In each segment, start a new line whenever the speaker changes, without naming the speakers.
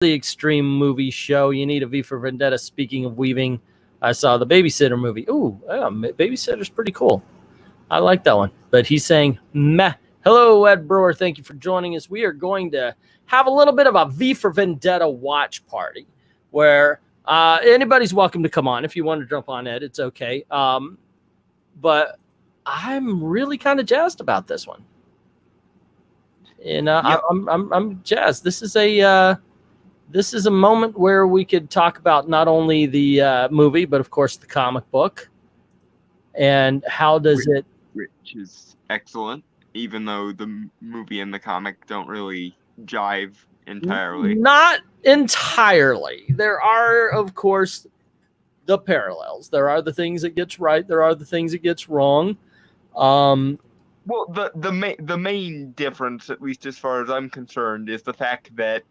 the Extreme Movie Show. You need a V for Vendetta. Speaking of weaving, I saw the Babysitter movie. Ooh, yeah, Babysitter's pretty cool. I like that one. But he's saying, meh. Hello, Ed Brewer. Thank you for joining us. We are going to have a little bit of a V for Vendetta watch party where anybody's welcome to come on. If you want to jump on, Ed, it's okay. But I'm really kind of jazzed about this one. And yep. I'm jazzed. This is a moment where we could talk about not only the movie, but of course the comic book, and how does
which is excellent, even though the movie and the comic don't really jive entirely.
Not entirely. There are, of course, the parallels. There are the things it gets right. There are the things it gets wrong.
Well, the main difference, at least as far as I'm concerned, is the fact that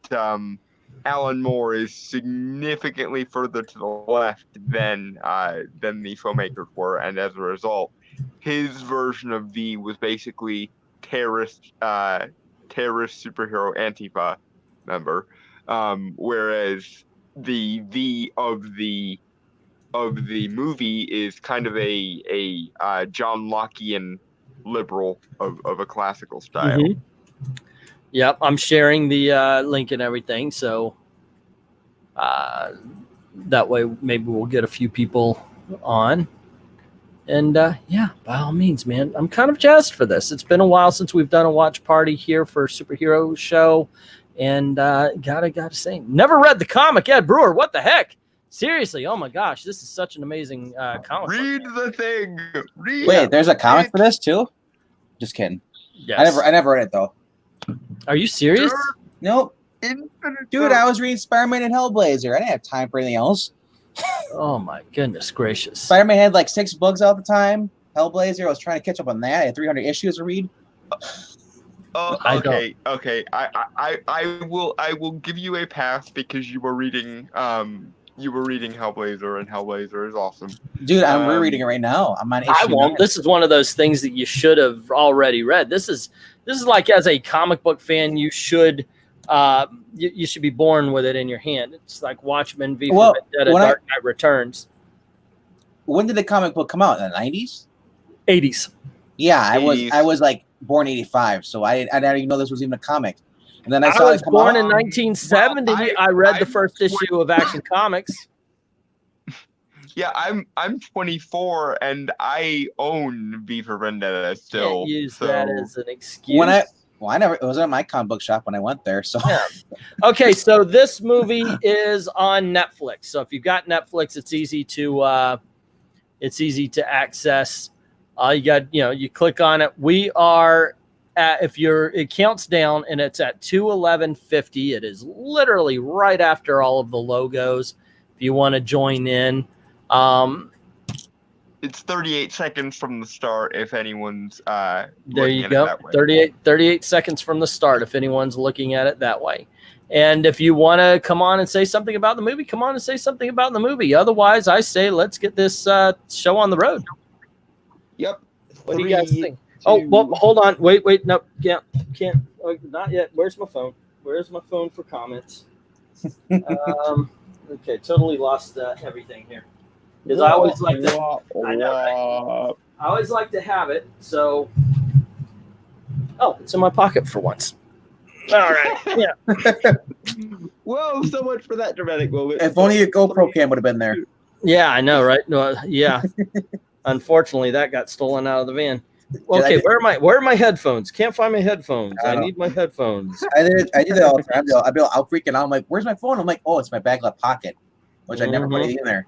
Alan Moore is significantly further to the left than the filmmakers were, and as a result, his version of V was basically terrorist superhero Antifa member, whereas the V of the movie is kind of a John Lockean liberal of a classical style.
Mm-hmm. Yep, I'm sharing the link and everything, so that way maybe we'll get a few people on. And yeah, by all means, man, I'm kind of jazzed for this. It's been a while since we've done a watch party here for a superhero show, and gotta say, never read the comic. Ed Brewer, what the heck? Seriously, oh my gosh, this is such an amazing comic.
Read the thing.
Wait, there's a comic for this too? Just kidding.
Yes.
I never read it though.
Are you serious?
Nope. Dude, I was reading Spider-Man and Hellblazer. I didn't have time for anything else.
Oh my goodness gracious.
Spider-Man had like 6 books out at the time. Hellblazer, I was trying to catch up on that. I had 300 issues to read.
Oh, okay. I will give you a pass because you were reading Hellblazer, and Hellblazer is awesome.
Dude, I'm rereading it right now. I'm on issue.
I won't.
9.
This is one of those things that you should have already read. This is like, as a comic book fan, you should you should be born with it in your hand. It's like Watchmen, V for Vendetta, Dark Knight Returns.
When did the comic book come out? In the 90s?
80s.
Yeah, I was like born 85, so I didn't even know this was even a comic. And then I saw
was born in 1970. Well, I read the first issue of Action Comics.
Yeah, I'm 24 and I own V for Vendetta still.
Can't use that as an excuse.
It was at my comic book shop when I went there. So
yeah. Okay, so this movie is on Netflix. So if you've got Netflix, it's easy to access. You click on it. We are at, it counts down and it's at 2:11:50. It is literally right after all of the logos. If you want to join in,
it's 38 seconds from the start. If anyone's
there you go. 38 seconds from the start. If anyone's looking at it that way. And if you want to come on and say something about the movie, come on and say something about the movie. Otherwise, I say let's get this show on the road.
Yep.
What do you guys think? Oh, well, hold on. Wait. No, can't. Oh, not yet. Where's my phone? Where's my phone for comments? Okay, totally lost everything here. Because I always like to. I know, right? I always like to have it. So, it's in my pocket for once. All right. Yeah.
Well, so much for that dramatic moment.
If only your GoPro cam would have been there.
Yeah, I know, right? No, yeah. Unfortunately, that got stolen out of the van. Okay, where are my headphones? Can't find my headphones. I need my headphones.
I do that all the time. I'll freaking out. I'm like, where's my phone? I'm like, oh, it's my back left pocket, which I never put anything in there.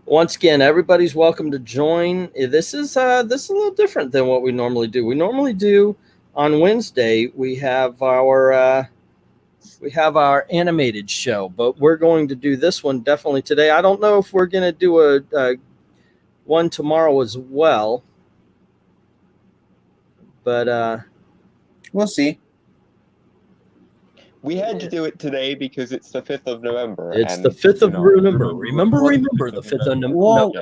Once again, everybody's welcome to join. This is a little different than what we normally do. We normally do on Wednesday. We have our animated show, but we're going to do this one definitely today. I don't know if we're going to do a one tomorrow as well, but
we'll see.
We had to do it today because it's the 5th of November.
It's the 5th of November. Remember the 5th of November.
Well,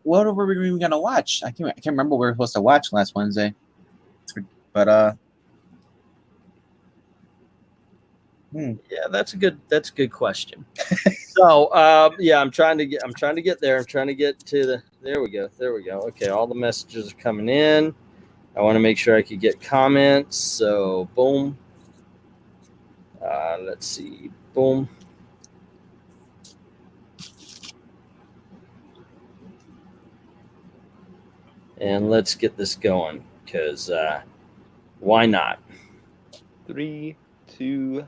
what were we even going to watch? I can't remember what we were supposed to watch last Wednesday. But
Yeah, that's a good question. So, yeah, I'm trying to get there. I'm trying to get to the. There we go. Okay, all the messages are coming in. I want to make sure I could get comments. So, boom. Let's see. Boom. And let's get this going because why not?
3, 2,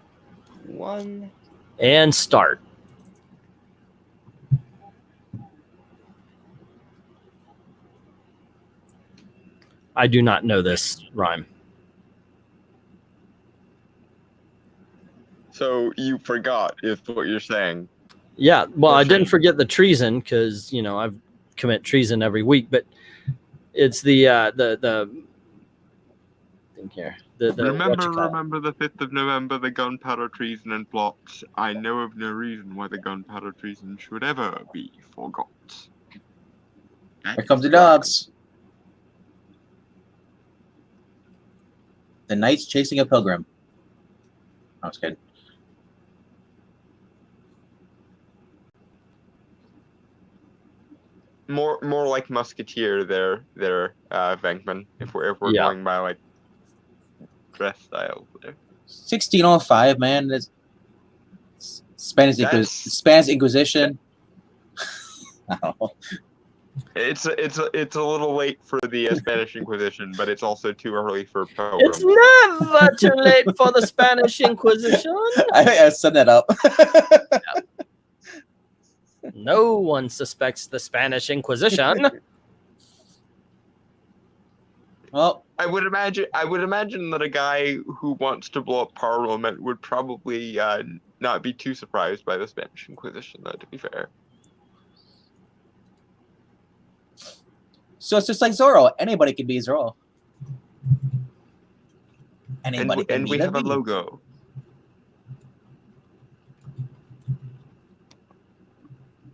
1.
And start. I do not know this rhyme.
So you forgot, is what you're saying.
Yeah, well, I didn't
Pushing.
forget the treason because I've commit treason every week, but it's the thing here. The
Remember the 5th of November, the gunpowder treason and plots. I know of no reason why the gunpowder treason should ever be forgot.
Here comes the dogs. The knights chasing a pilgrim. I was kidding.
More like Musketeer there, Venkman. If we're
Yeah.
going by like dress style there.
1605, man. That's Spanish Inquisition. I don't know.
It's a little late for the Spanish Inquisition, but it's also too early for Pilgrim.
It's never too late for the Spanish Inquisition.
I think I set that up.
No one suspects the Spanish Inquisition.
Well,
I would imagine that a guy who wants to blow up Parliament would probably not be too surprised by the Spanish Inquisition, though, to be fair.
so it's just like Zorro. Anybody can be Zorro. Anybody can
And
be
we
the
have a
vegan.
logo.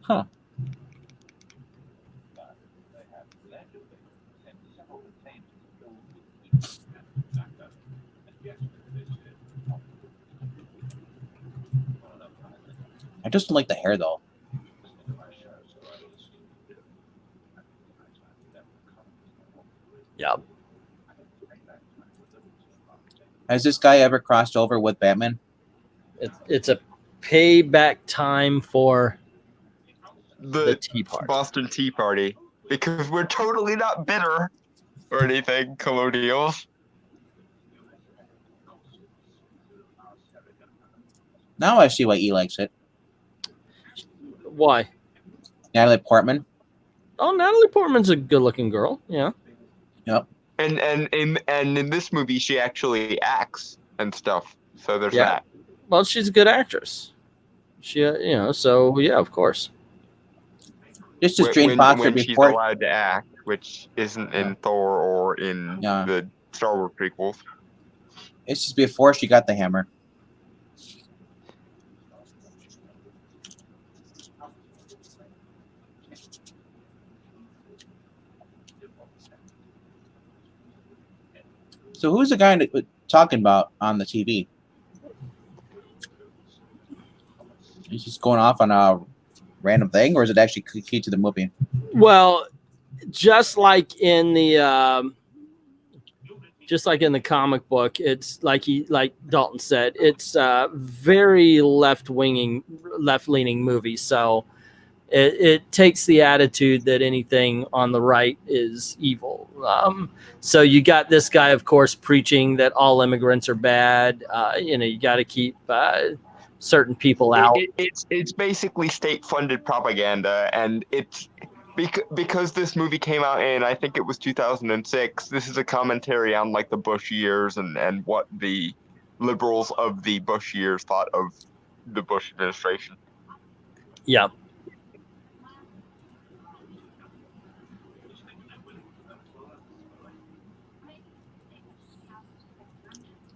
Huh. I just don't like the hair, though.
Yeah.
Has this guy ever crossed over with Batman?
It's a payback time for the Tea Party.
Boston Tea Party. Because we're totally not bitter or anything, colonials.
Now I see why E likes it.
Why?
Natalie Portman.
Oh, Natalie Portman's a good-looking girl. Yeah.
Yep.
And in this movie, she actually acts and stuff. So there's
Yeah.
that.
Well, she's a good actress. She, so yeah, of course.
Just as Jane Foster
when she's
before.
allowed to act, which isn't in Thor or in the Star Wars prequels.
It's just before she got the hammer. So who's the guy talking about on the TV? He's just going off on a random thing, or is it actually key to the movie?
Well, just like in the comic book, it's like Dalton said, it's a very left-leaning movie. So it takes the attitude that anything on the right is evil. So you got this guy, of course, preaching that all immigrants are bad. You got to keep certain people out.
It's basically state-funded propaganda, and it's because this movie came out in, I think it was 2006. This is a commentary on like the Bush years and what the liberals of the Bush years thought of the Bush administration.
Yeah.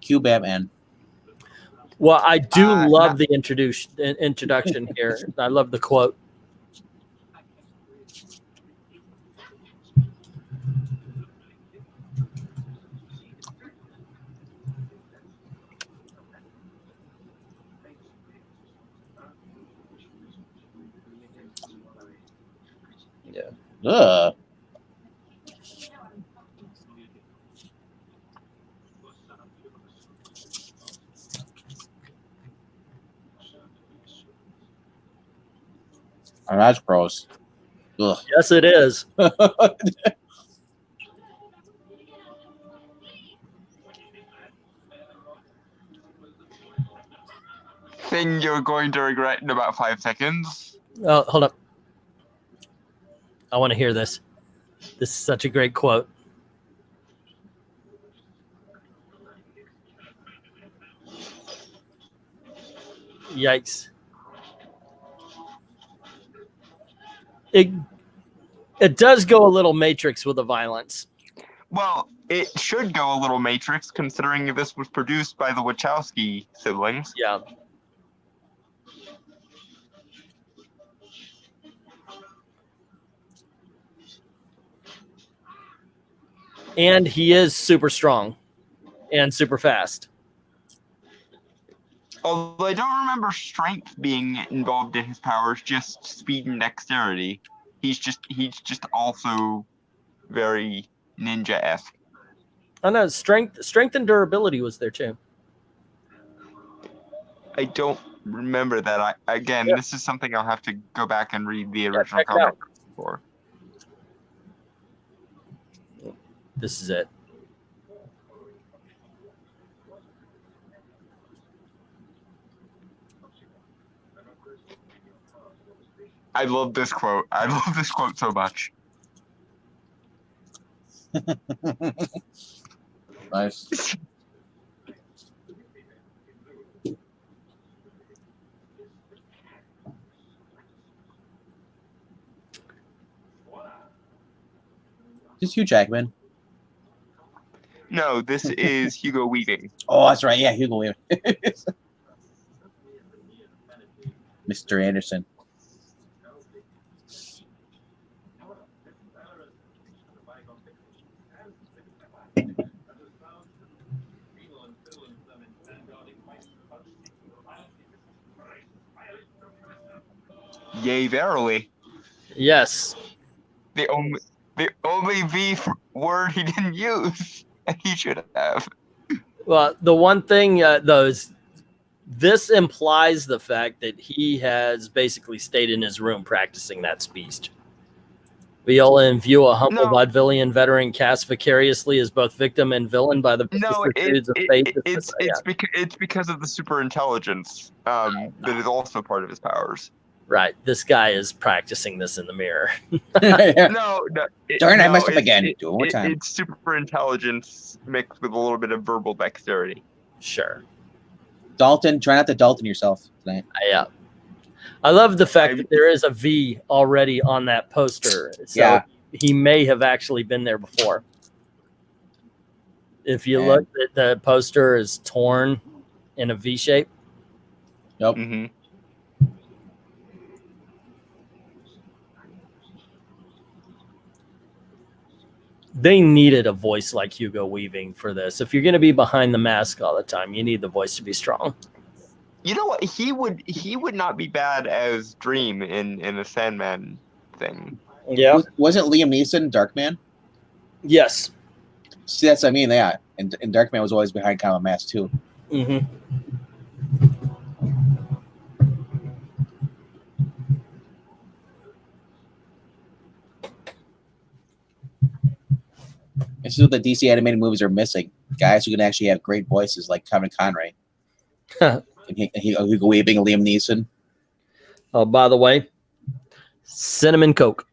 Cue Batman.
Well, I do love the introduction here. I love the quote.
Ugh. Oh, that's gross. Ugh.
Yes, it is.
Thing you're going to regret in about 5 seconds.
Oh, hold up. I want to hear this. This is such a great quote. Yikes. It does go a little Matrix with the violence.
Well, it should go a little Matrix, considering this was produced by the Wachowski siblings.
Yeah. And he is super strong and super fast.
Although I don't remember strength being involved in his powers, just speed and dexterity. He's just also very ninja-esque.
I know strength and durability was there too.
I don't remember that. This is something I'll have to go back and read the original
check it out.
comic for.
This is it.
I love this quote. I love this quote so much.
Nice. Just Hugh Jackman.
No, this is Hugo Weaving.
Oh, that's right. Yeah, Hugo Weaving. Mr. Anderson.
Yea, verily.
Yes.
The only word he didn't use, and he should have.
Well, the one thing though is this implies the fact that he has basically stayed in his room practicing that speech. Viola and view a humble vaudevillian veteran cast vicariously as both victim and villain by the vicissitudes of fate.
It's because of the super intelligence that is also part of his powers.
Right. This guy is practicing this in the mirror.
No.
Darn, I messed up again. Do it one time.
It's super intelligence mixed with a little bit of verbal dexterity.
Sure.
Dalton, try not to Dalton yourself tonight.
Yeah. I love the fact that there is a V already on that poster. So he may have actually been there before. If you look, the poster is torn in a V shape.
Yep.
Mm-hmm.
They needed a voice like Hugo Weaving for this. If you're going to be behind the mask all the time, you need the voice to be strong.
You know what? He would not be bad as Dream in a Sandman thing.
Yeah.
Wasn't Liam Neeson Darkman?
Yes.
See, that's what I mean. Yeah. And Darkman was always behind kind of a mask too.
Mm-hmm.
This is what the DC animated movies are missing. Guys who can actually have great voices like Kevin Conroy. and Hugo Weaving and Liam Neeson.
Oh, by the way, cinnamon Coke.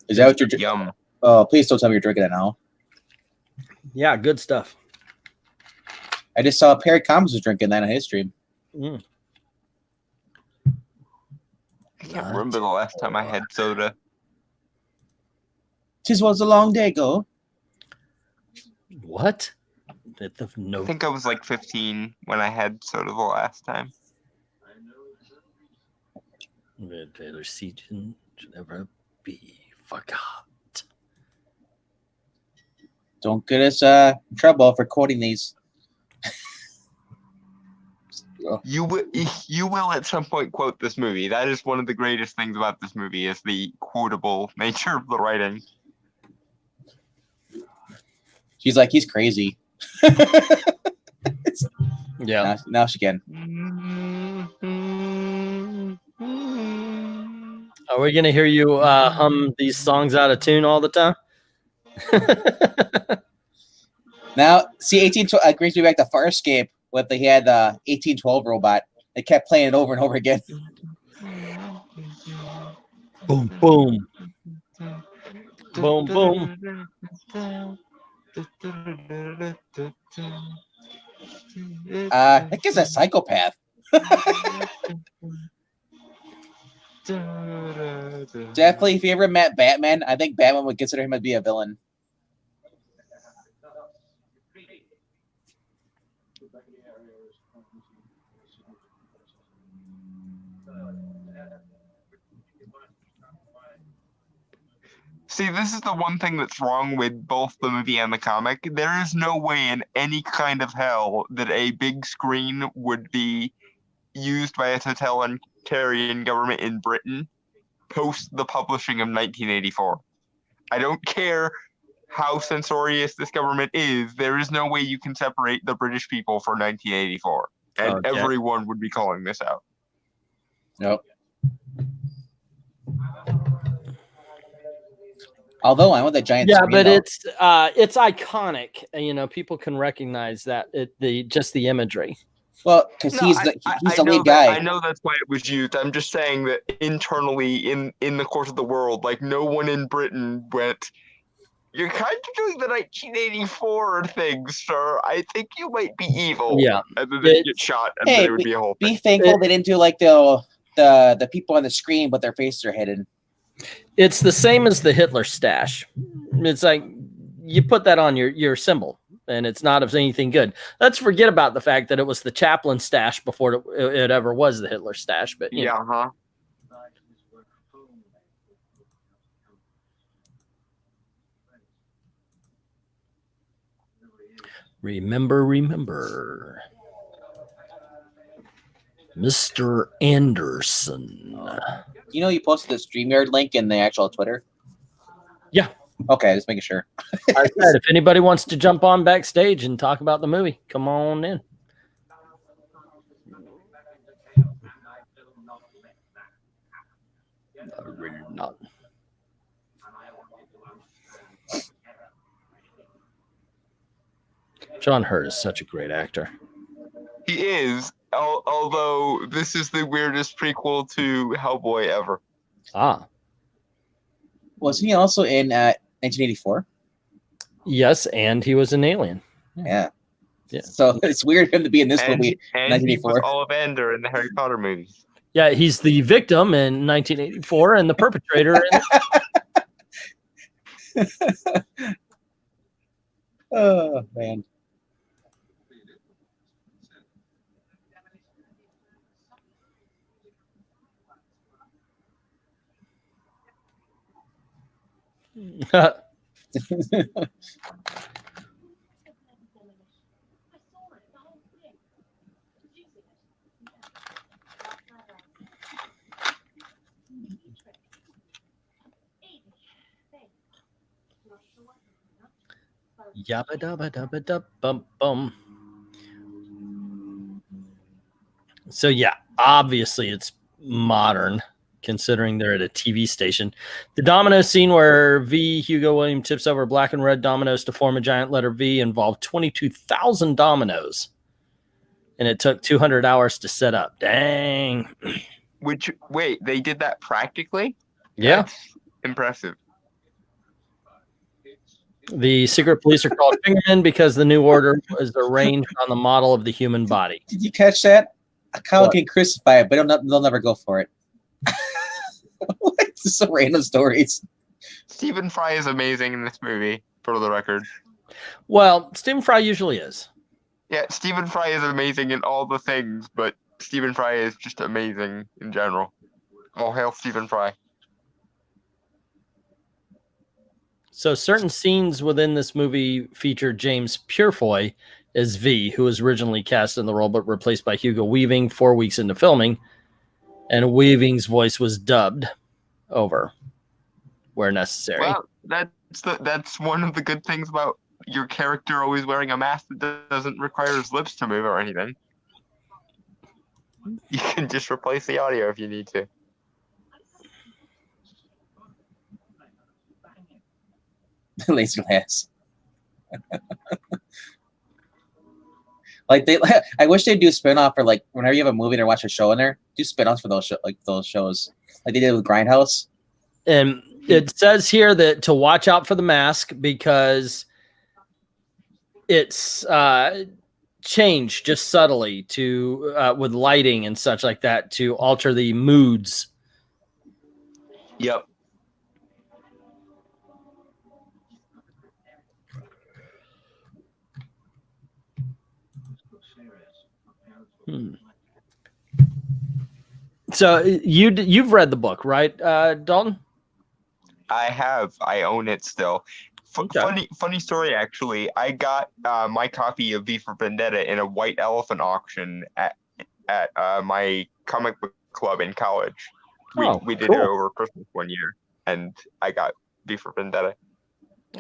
Is that what you're drinking?
Yum.
Oh, please don't tell me you're drinking it now.
Yeah, good stuff.
I just saw Perry Combs was drinking that on his stream.
Mm.
I can't remember the last time I had soda.
'Tis was a long day ago.
What?
I think I was like 15 when I had soda the last time.
Taylor Seaton should never be forgot.
Don't get us in trouble for quoting these.
You will at some point quote this movie. That is one of the greatest things about this movie is the quotable nature of the writing.
She's like, he's crazy.
Yeah.
Now she can.
Are we gonna hear you hum these songs out of tune all the time?
Now, see, 1812 brings me back to Farscape with they had the 1812 robot. They kept playing it over and over again.
Boom, boom, boom, boom.
That guy's a psychopath. Definitely, if you ever met Batman, I think Batman would consider him to be a villain.
See, this is the one thing that's wrong with both the movie and the comic. There is no way in any kind of hell that a big screen would be used by a totalitarian government in Britain post the publishing of 1984. I don't care how censorious this government is. There is no way you can separate the British people for 1984. And everyone would be calling this out.
Nope. Although I want the giant.
Yeah,
screen,
but
though.
it's iconic. You know, people can recognize that just the imagery.
Well, because he's the lead guy.
I know that's why it was used. I'm just saying that internally in the course of the world, like no one in Britain went, "You're kind of doing the 1984 thing, sir. I think you might be evil."
Yeah,
and then they get shot, and then it would be a whole thing.
Be thankful they didn't do like the people on the screen, but their faces are hidden.
It's the same as the Hitler stash. It's like you put that on your symbol, and it's not of anything good. Let's forget about the fact that it was the Chaplin stash before it ever was the Hitler stash. But you know. Remember, Mr. Anderson.
You know, you posted the StreamYard link in the actual Twitter.
Yeah.
Okay, just making sure.
I said, if anybody wants to jump on backstage and talk about the movie, come on in. Really not. John Hurt is such a great actor.
He is, although this is the weirdest prequel to Hellboy ever.
Ah.
Wasn't he also in 1984?
Yes, and he was an alien.
Yeah. So it's weird him to be in this movie in 1984.
He was Ollivander in the Harry Potter movies.
Yeah, he's the victim in 1984 and the perpetrator in...
Oh, man.
Yabba dabba dabba dub bum bum. So yeah, obviously it's modern, considering they're at a TV station. The domino scene where Hugo William tips over black and red dominoes to form a giant letter V involved 22,000 dominoes, and it took 200 hours to set up. Dang.
Wait, they did that practically?
Yeah.
That's impressive.
The secret police are called Fingermen because the new order was arranged on the model of the human body.
Did you catch that? A cow can crucify it, but they'll never go for it. What? Just some random stories.
Stephen Fry is amazing in this movie, for the record.
Well, Stephen Fry usually is.
Yeah, Stephen Fry is amazing in all the things, but Stephen Fry is just amazing in general. All hail Stephen Fry.
So certain scenes within this movie feature James Purefoy is V, who was originally cast in the role but replaced by Hugo Weaving 4 weeks into filming, and Weaving's voice was dubbed over where necessary.
Well, that's one of the good things about your character always wearing a mask that doesn't require his lips to move or anything. You can just replace the audio if you need to.
Laser glass. Like I wish they'd do a spinoff for like whenever you have a movie or watch a show in there, do spinoffs for those shows, like they did with Grindhouse.
And it says here that to watch out for the mask because it's changed just subtly to with lighting and such like that to alter the moods.
Yep.
So you've read the book, right, Dalton?
I have. I own it still.
Okay.
Funny story, actually. I got my copy of V for Vendetta in a white elephant auction at my comic book club in college. We did it over Christmas one year, and I got V for Vendetta.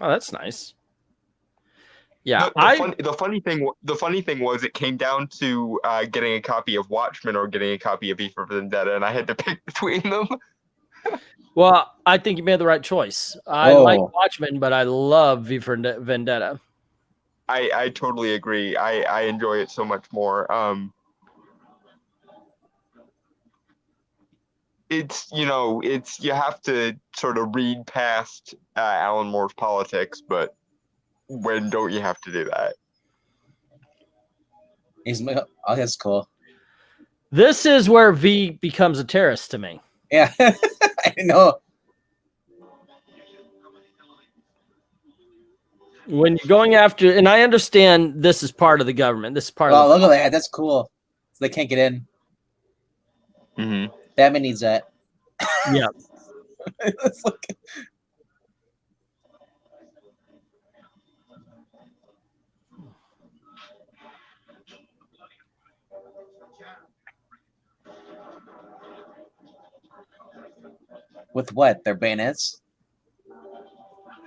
Oh, that's nice. Yeah,
the funny thing was it came down to getting a copy of Watchmen or getting a copy of V for Vendetta, and I had to pick between them.
Well, I think you made the right choice. I like Watchmen, but I love V for Vendetta.
I totally agree. I enjoy it so much more. It's you have to sort of read past Alan Moore's politics, but when don't you have to do that?
Oh, that's cool.
This is where V becomes a terrorist to me.
Yeah, I know.
When you're going after, and I understand this is part of the government. This is part of.
Oh, look at that! That's cool. So they can't get in.
Mm-hmm.
Batman needs that.
Yeah.
With what? Their bayonets?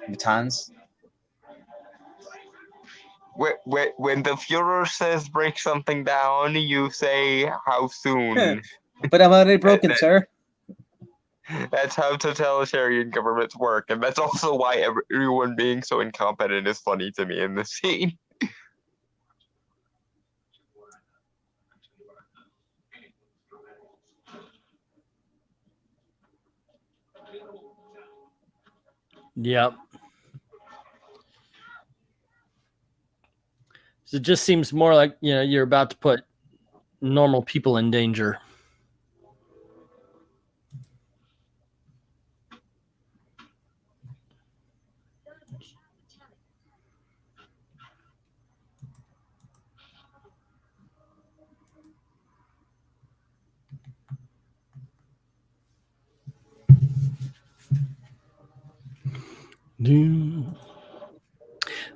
Batons?
When the Führer says break something down, you say how soon.
But I'm already broken, sir.
That's how totalitarian governments work, and that's also why everyone being so incompetent is funny to me in this scene.
Yep. So it just seems more like, you're about to put normal people in danger.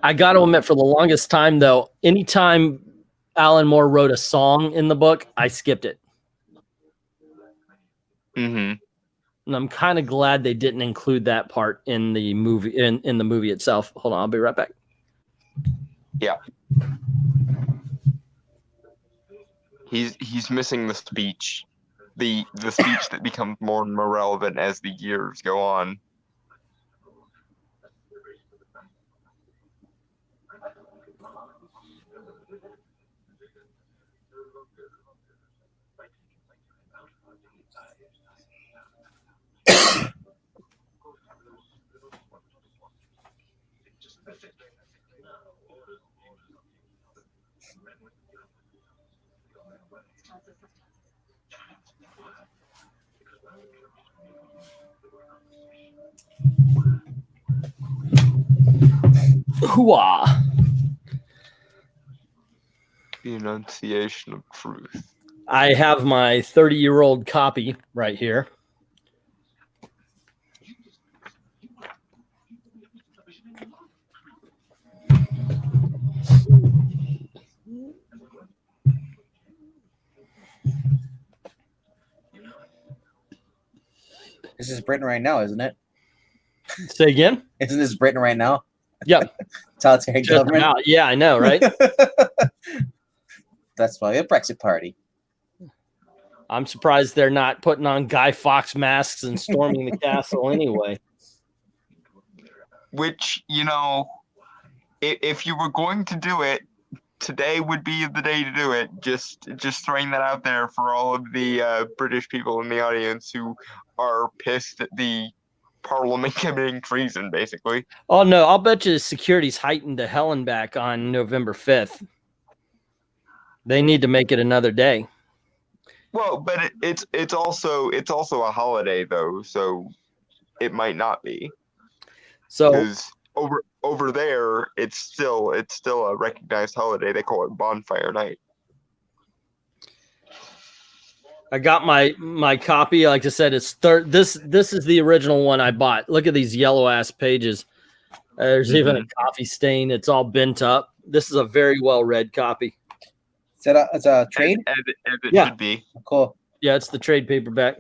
I got to admit, for the longest time, though, anytime Alan Moore wrote a song in the book, I skipped it.
Mm-hmm.
And I'm kind of glad they didn't include that part in the movie in the movie itself. Hold on, I'll be right back.
Yeah. He's missing the speech. The speech that becomes more and more relevant as the years go on.
Hooah.
The enunciation of truth.
I have my 30-year-old copy right here.
This is Britain right now, isn't it?
Say again?
Isn't this Britain right now?
Yep.
Totalitarian
Just
government.
about. Yeah, I know, right?
That's probably a Brexit party.
I'm surprised they're not putting on Guy Fawkes masks and storming the castle anyway.
Which, if you were going to do it, today would be the day to do it. Just throwing that out there for all of the British people in the audience who are pissed at the Parliament committing treason, basically.
Oh, no, I'll bet you security's heightened to hell and back on November 5th. They need to make it another day.
Well, but it's also a holiday though, so it might not be.
So
because over there, it's still a recognized holiday. They call it Bonfire Night.
I got my copy. Like I said, it's this is the original one I bought. Look at these yellow ass pages. There's even a coffee stain. It's all bent up. This is a very well read copy.
It's a trade?
As it
Yeah.
should be.
Cool.
Yeah, it's the trade paperback.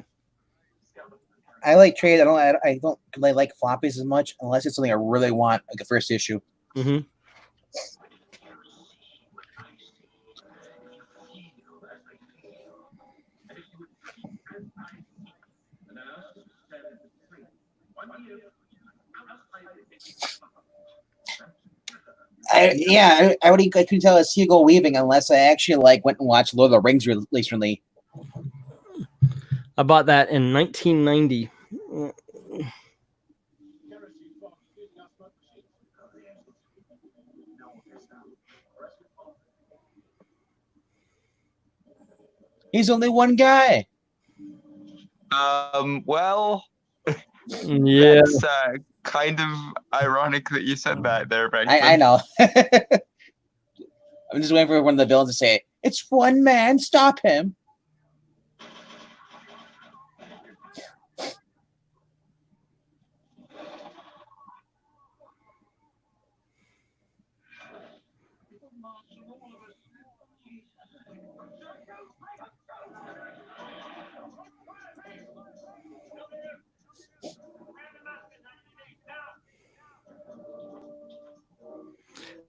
I like trade. I don't really like floppies as much unless it's something I really want, like the first issue.
Mm-hmm.
I couldn't tell it's Hugo Weaving unless I actually went and watched Lord of the Rings recently.
I bought that in 1990.
He's only one guy.
Well,
Yeah.
that's kind of ironic that you said that there, Franklin.
I know. I'm just waiting for one of the villains to say, "It's one man, stop him."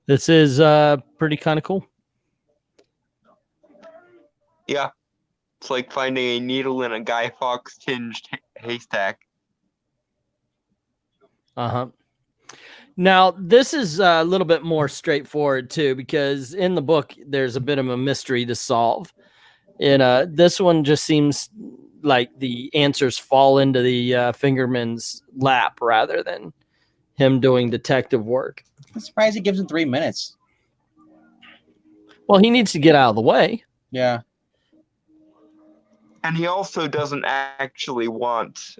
This is pretty kind of cool.
Yeah. It's like finding a needle in a Guy Fawkes tinged haystack.
Uh-huh. Now, this is a little bit more straightforward, too, because in the book, there's a bit of a mystery to solve. And this one just seems like the answers fall into the fingerman's lap rather than him doing detective work.
I'm surprised he gives him 3 minutes.
Well, he needs to get out of the way.
Yeah.
And he also doesn't actually want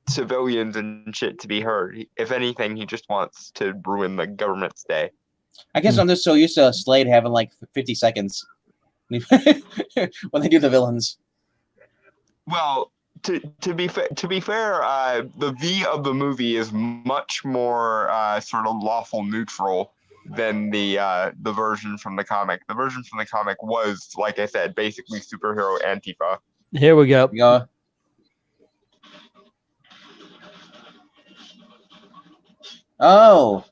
civilians and shit to be hurt. If anything, he just wants to ruin the government's day.
I guess I'm just so used to Slade having 50 seconds when they do the villains.
Well, to be fair, the V of the movie is much more sort of lawful neutral than the version from the comic. The version from the comic was, like I said, basically superhero Antifa.
Here we go.
Yeah. Oh.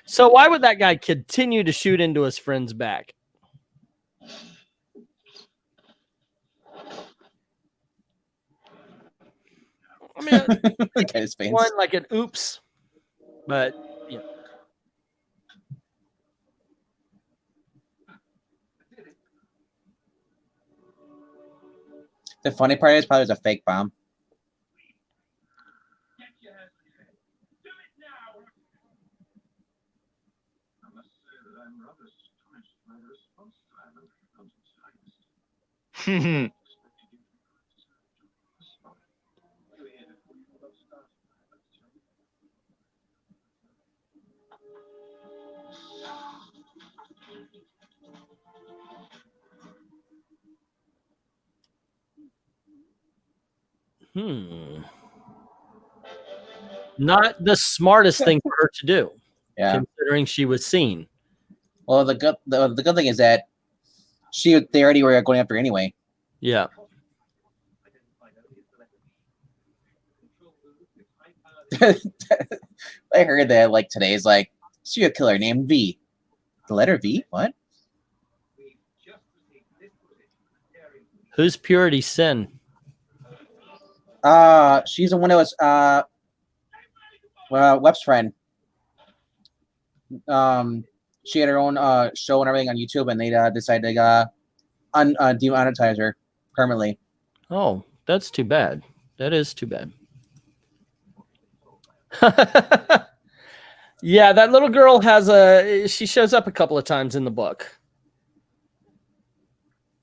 So why would that guy continue to shoot into his friend's back? I mean, one like an oops, but yeah.
The funny part is probably it was a fake bomb.
Not the smartest thing for her to do,
yeah,
considering she was seen.
Well, the good thing is that they already were going after her anyway.
Yeah.
I heard that like today's like serial killer named V. The letter V? What?
Who's Purity Sin?
She's the one that was Web's friend. She had her own show and everything on YouTube, and they decided to demonetize her permanently.
Oh, that's too bad. That is too bad. Yeah, that little girl she shows up a couple of times in the book.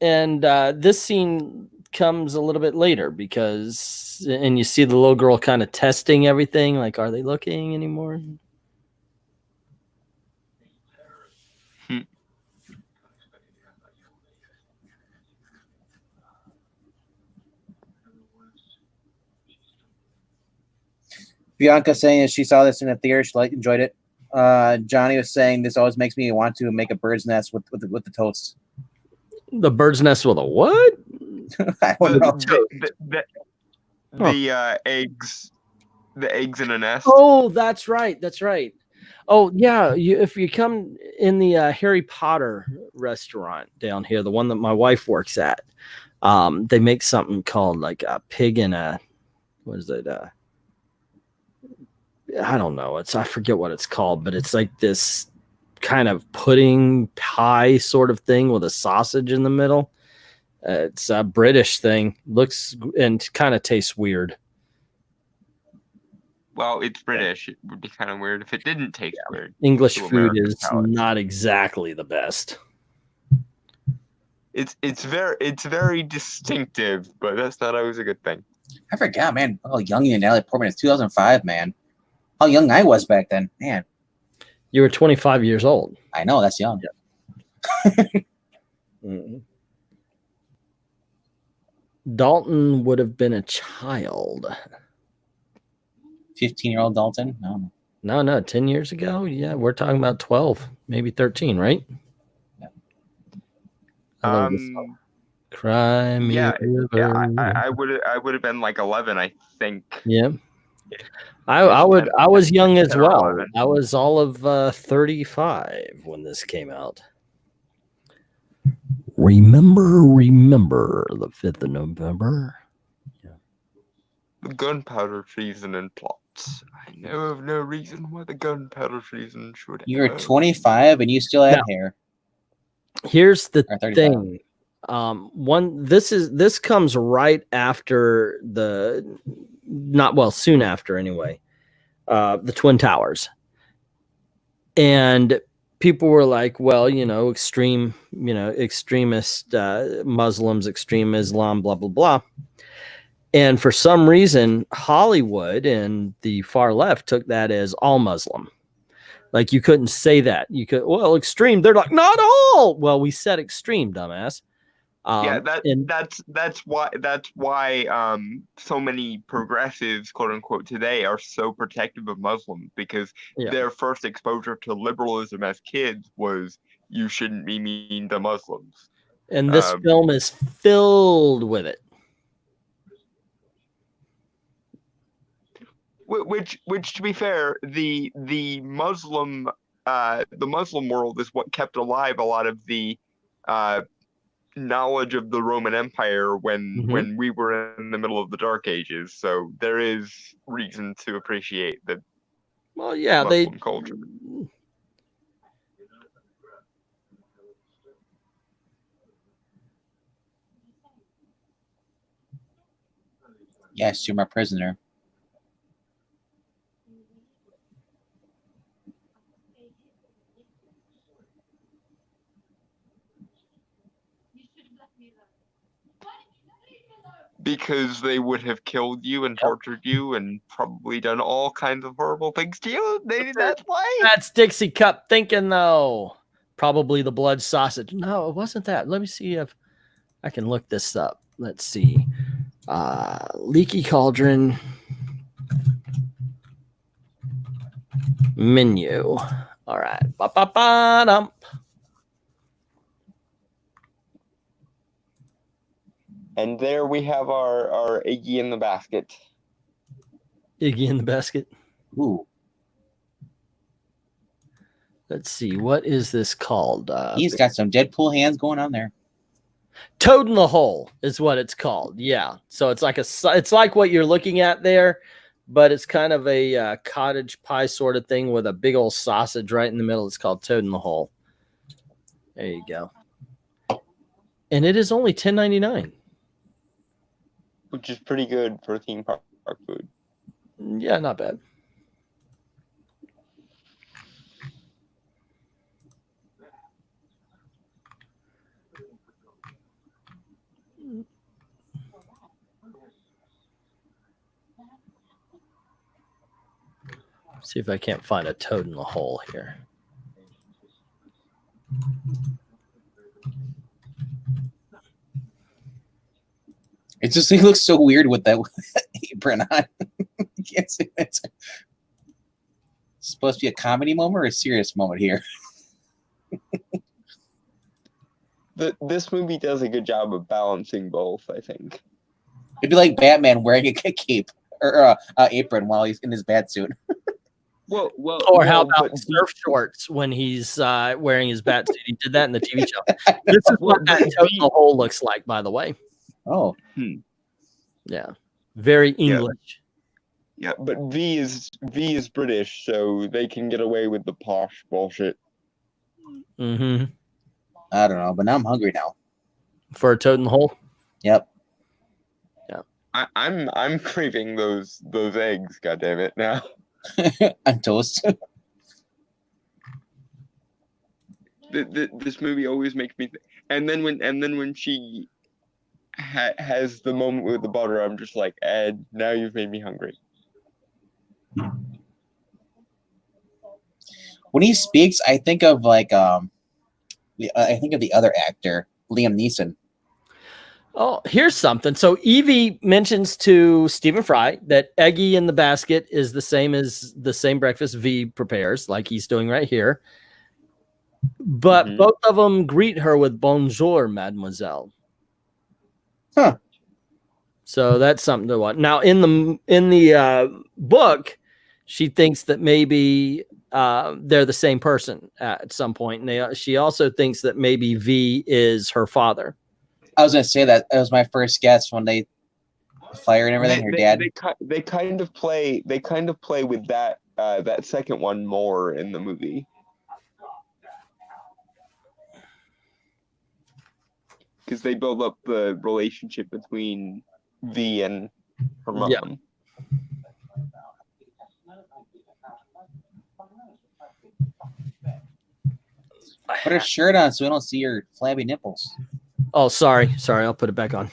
And this scene comes a little bit later and you see the little girl kind of testing everything. Like, are they looking anymore?
Bianca saying that she saw this in a theater, she enjoyed it. Johnny was saying this always makes me want to make a bird's nest with the toast.
The bird's nest with a what?
I don't know.
The eggs in a nest.
Oh, that's right. That's right. Oh, yeah. If you come in the Harry Potter restaurant down here, the one that my wife works at, they make something called like a pig in a, what is it? I don't know. I forget what it's called, but it's like this kind of pudding pie sort of thing with a sausage in the middle. It's a British thing. Looks and kind of tastes weird.
Well, it's British. It would be kind of weird if it didn't taste weird.
English food is not exactly the best.
It's very distinctive, but that's not always a good thing.
I forgot, man. Oh, young and Natalie Portman. It's 2005, man. How young I was back then, man.
You were 25 years old.
I know, that's young.
Mm-hmm. Dalton would have been a child.
15-year-old Dalton?
No, 10 years ago? Yeah, we're talking about 12, maybe 13, right?
Yeah.
Cry me a river.
I would have been like 11, I think.
Yeah. I was young as well. I was all of 35 when this came out. Remember the 5th of November. Yeah.
The gunpowder treason and plots. I know of no reason why the gunpowder treason should.
You're 25 and you still have hair.
Here's the thing. This comes right after soon after anyway, the Twin Towers. And people were like, well, extremist Muslims, extreme Islam, blah, blah, blah. And for some reason, Hollywood and the far left took that as all Muslim. Like, you couldn't say that. You could, well, extreme. They're like, not all. Well, we said extreme, dumbass.
That's why so many progressives, quote unquote, today are so protective of Muslims, because their first exposure to liberalism as kids was, you shouldn't be mean to Muslims.
And this film is filled with it.
Which, to be fair, the Muslim world is what kept alive a lot of the knowledge of the Roman Empire when we were in the middle of the Dark Ages. So there is reason to appreciate the Muslim culture.
Yes, you're my prisoner.
Because they would have killed you and tortured you and probably done all kinds of horrible things to you. Maybe that's why.
That's Dixie Cup thinking, though. Probably the blood sausage. No, it wasn't that. Let me see if I can look this up. Let's see. Leaky Cauldron menu. All right. Ba-ba-ba-dum.
And there we have our Iggy in the basket.
Iggy in the basket.
Ooh,
Let's see. What is this called?
he's got some Deadpool hands going on there.
Toad in the Hole is what it's called. Yeah. So it's like what you're looking at there, but it's kind of a cottage pie sort of thing with a big old sausage right in the middle. It's called Toad in the Hole. There you go. And it is only $10.99.
Which is pretty good for theme park food.
Yeah, not bad. See if I can't find a toad in the hole here.
It just it looks so weird with that apron on. You can't see it. It's supposed to be a comedy moment or a serious moment here.
This movie does a good job of balancing both, I think.
It'd be like Batman wearing a cape or apron while he's in his bat suit.
Or how about surf shorts when he's wearing his bat suit? He did that in the TV show. This is what that toad in the hole looks like, by the way.
Oh.
Yeah. Very English.
Yeah, but V is British, so they can get away with the posh bullshit.
Mm-hmm.
I don't know, but now I'm hungry now.
For a toad in the hole?
Yep.
Yeah.
I'm craving those eggs, goddammit, now.
I'm toast.
This movie always makes me and then when she has the moment with the butter, I'm just like, Ed, now you've made me hungry.
When he speaks, I think of like I think of the other actor, Liam Neeson.
Oh, here's something. So Evie mentions to Stephen Fry that Eggy in the basket is the same breakfast V prepares, like he's doing right here. But both of them greet her with "Bonjour, Mademoiselle."
Huh.
So that's something to watch. Now, in the book, she thinks that maybe they're the same person at some point, and she also thinks that maybe V is her father.
I was gonna say that was my first guess when they fire and everything. Her dad.
They kind of play with that that second one more in the movie. Because they build up the relationship between V and her mom.
Yeah.
Put her shirt on so we don't see her flabby nipples.
Oh, sorry. I'll put it back on.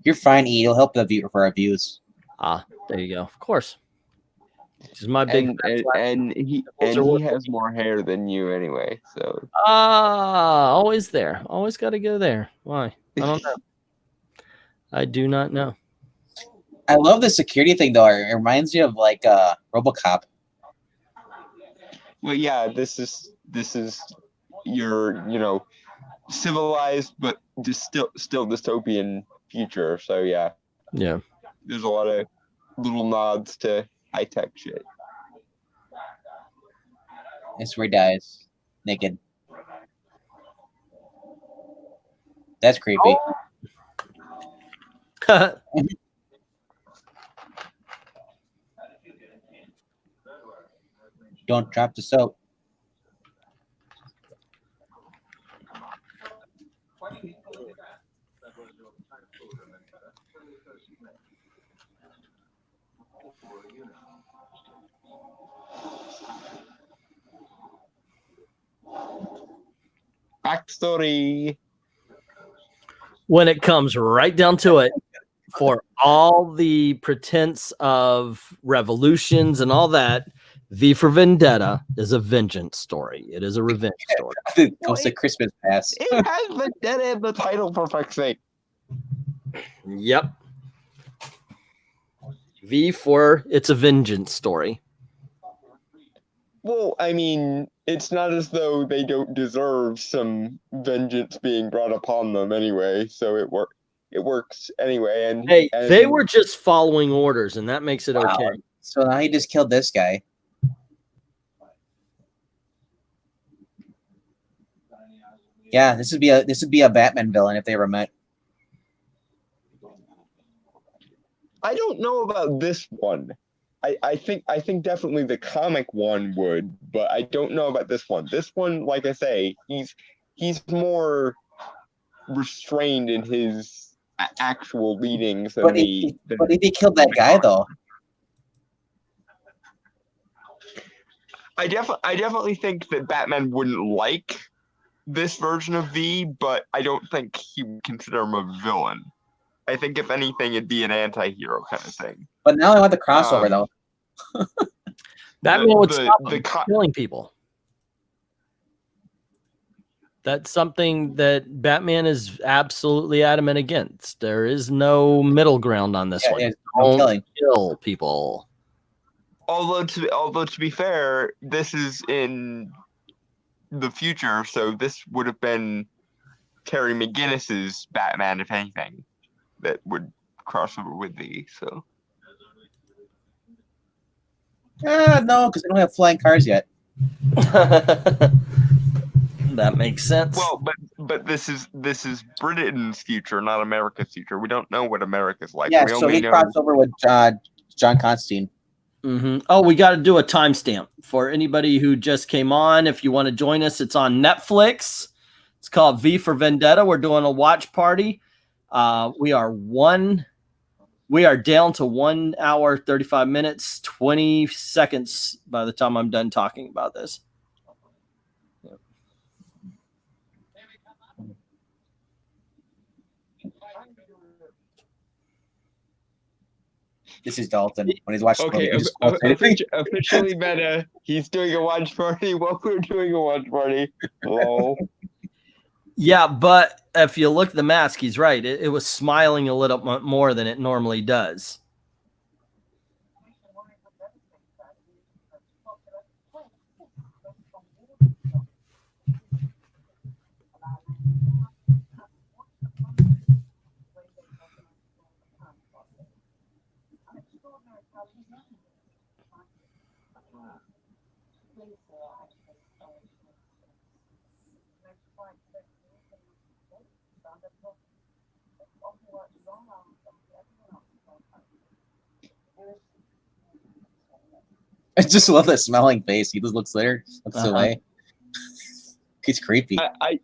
You're fine, E. It'll help for our views.
Ah, there you go. Of course. This is my big
and he has more hair than you anyway, so
always there. Always got to go there. Why? I don't know. I do not know.
I love the security thing though. It reminds you of like RoboCop.
Well, yeah, this is your civilized but just still dystopian future. So yeah, there's a lot of little nods to high tech shit.
That's where he dies naked. That's creepy.
Oh.
Don't drop the soap.
Backstory.
When it comes right down to it, for all the pretense of revolutions and all that, V for Vendetta is a vengeance story. It is a revenge story.
It goes to Christmas Past.
It has Vendetta in the title, for fuck's sake.
Yep. V for it's a vengeance story.
Well, I mean, it's not as though they don't deserve some vengeance being brought upon them anyway, so it works anyway. And
Hey,
and
they were just following orders, and that makes it
Wow.
okay.
So now he just killed this guy. Yeah, this would be a Batman villain if they ever met.
I don't know about this one. I think definitely the comic one would, but I don't know about this one. This one, like I say, he's more restrained in his actual leadings than
But if he killed that guy though,
I definitely think that Batman wouldn't like this version of V, but I don't think he would consider him a villain. I think if anything, it'd be an anti-hero kind of thing.
but now I want the crossover though.
Batman would stop
the
killing people. That's something that Batman is absolutely adamant against. There is no middle ground on this one.
Yeah, no killing.
Kill people.
Although to be fair, this is in the future, so this would have been Terry McGinnis's Batman, if anything, that would cross over with the so.
No, because they don't have flying cars yet.
That makes sense.
Well, but this is Britain's future, not America's future. We don't know what America's like.
Yeah,
we
so he crossed over with John Constantine.
Mm-hmm. Oh, we got to do a timestamp for anybody who just came on. If you want to join us, it's on Netflix. It's called V for Vendetta. We're doing a watch party. We are down to 1 hour, 35 minutes, 20 seconds by the time I'm done talking about this.
This is Dalton when he's watching.
Okay, officially meta. He's doing a watch party while we're doing a watch party. Lol.
Yeah, but if you look at the mask, he's right. It was smiling a little more than it normally does.
I just love that smiling face. He just looks away. He's creepy.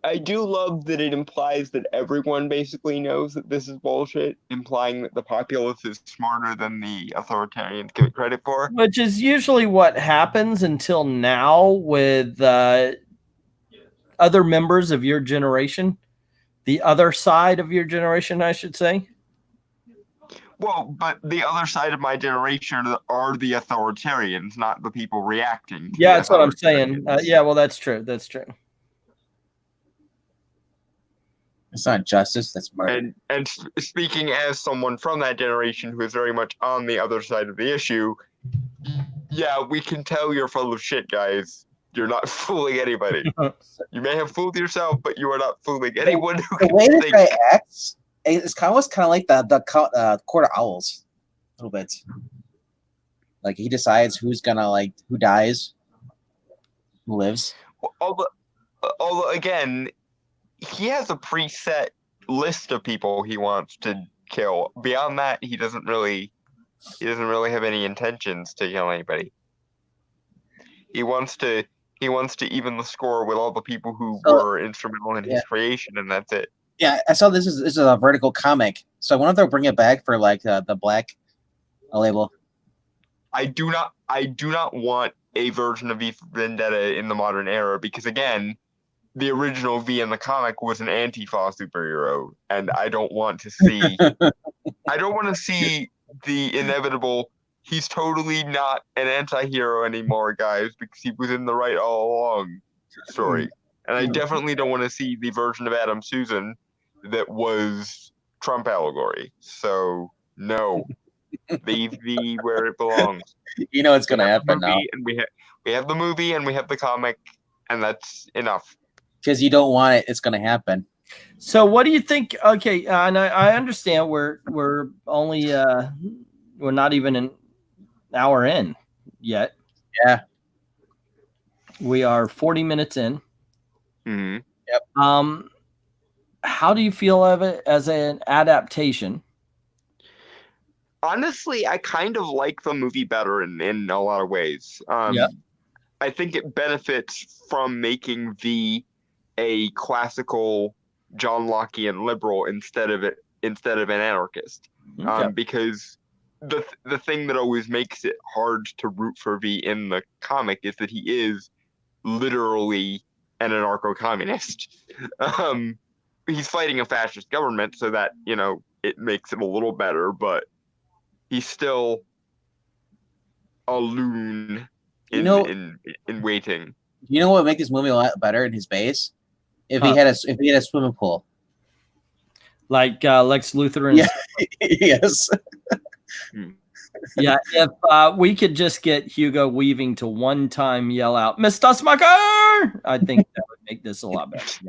I do love that it implies that everyone basically knows that this is bullshit, implying that the populace is smarter than the authoritarians give it credit for.
Which is usually what happens until now with other members of your generation. The other side of your generation, I should say.
Well, but the other side of my generation are the authoritarians, not the people reacting.
Yeah, that's what I'm saying. Yeah, well, that's true. That's true.
It's not justice, that's murder.
And speaking as someone from that generation who is very much on the other side of the issue, yeah, we can tell you're full of shit, guys. You're not fooling anybody. You may have fooled yourself, but you are not fooling anyone who
the way this guy acts, it's almost kind of like the Court of Owls, a little bit. Like he decides who's gonna who dies, who lives.
Although again, he has a preset list of people he wants to kill. Beyond that, he doesn't really have any intentions to kill anybody. He wants to even the score with all the people who were instrumental in his creation, and that's it.
Yeah, I saw this is a vertical comic, so I wonder if they'll bring it back for the black label.
I do not want a version of V for Vendetta in the modern era because again, the original V in the comic was an Antifa superhero, and I don't want to see the inevitable. He's totally not an anti-hero anymore, guys, because he was in the right all along story. And I definitely don't want to see the version of Adam Susan that was Trump allegory. So no, leave V where it belongs.
You know it's going to happen now.
And we have the movie and we have the comic, and that's enough.
Because you don't want it, it's going to happen.
So what do you think? Okay, and I understand we're only we're not even an hour in yet.
Yeah.
We are 40 minutes in.
Mhm.
How do you feel of it as an adaptation?
Honestly, I kind of like the movie better in a lot of ways.
Yeah.
I think it benefits from making V a classical John Lockean liberal instead of an anarchist.
Okay.
Because the thing that always makes it hard to root for V in the comic is that he is literally an anarcho-communist. He's fighting a fascist government, so that, it makes it a little better, but he's still a loon
You know,
in waiting.
you know what would make this movie a lot better in his base? If he
Huh.
had a swimming pool.
Like Lex Luthor and
Yeah. Yes.
yeah, if we could just get Hugo Weaving to one time yell out, Mr. Smucker, I think that would make this a lot better.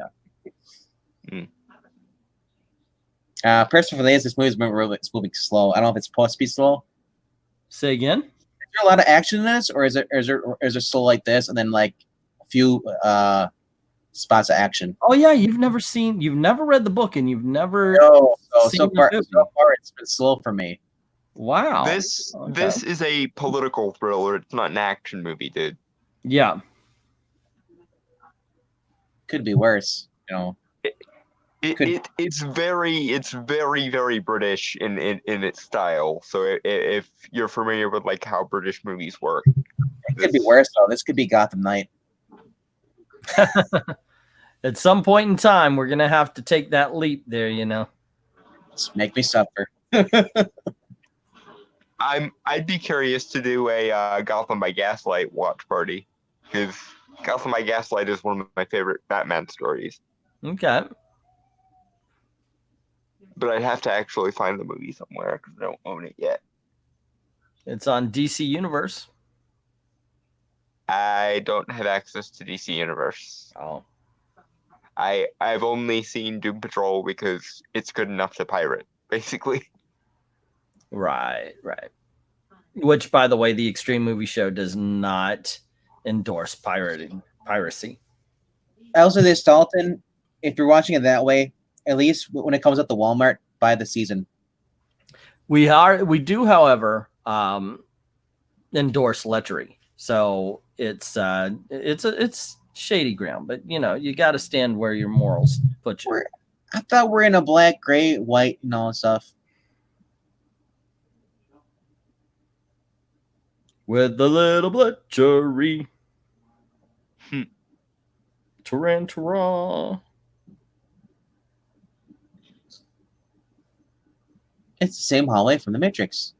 Yeah.
Personally, this movie's moving slow. I don't know if it's supposed to be slow.
Say again?
Is there a lot of action in this, or is there slow like this, and then like a few spots of action?
Oh yeah, you've never read the book, and you've never seen
so far
the movie.
it's been slow for me.
Wow.
This is a political thriller. It's not an action movie, dude.
Yeah.
Could be worse,
It's very, very British in its style. So if you're familiar with like how British movies work,
it could be worse though. This could be Gotham Knight.
At some point in time, we're gonna have to take that leap there,
Just make me suffer.
I'd be curious to do a Gotham by Gaslight watch party, because Gotham by Gaslight is one of my favorite Batman stories.
Okay.
But I'd have to actually find the movie somewhere because I don't own it yet.
It's on DC Universe.
I don't have access to DC Universe.
Oh.
I've only seen Doom Patrol because it's good enough to pirate, basically.
Right. Which, by the way, the Extreme Movie Show does not endorse piracy.
Also, this Dalton, if you're watching it that way, at least when it comes up to Walmart, buy the season.
We do, however, endorse lechery. So it's shady ground, but you got to stand where your morals put you.
I thought we're in a black, gray, white, and all stuff.
With the little lechery. Tarantara.
It's the same hallway from the Matrix.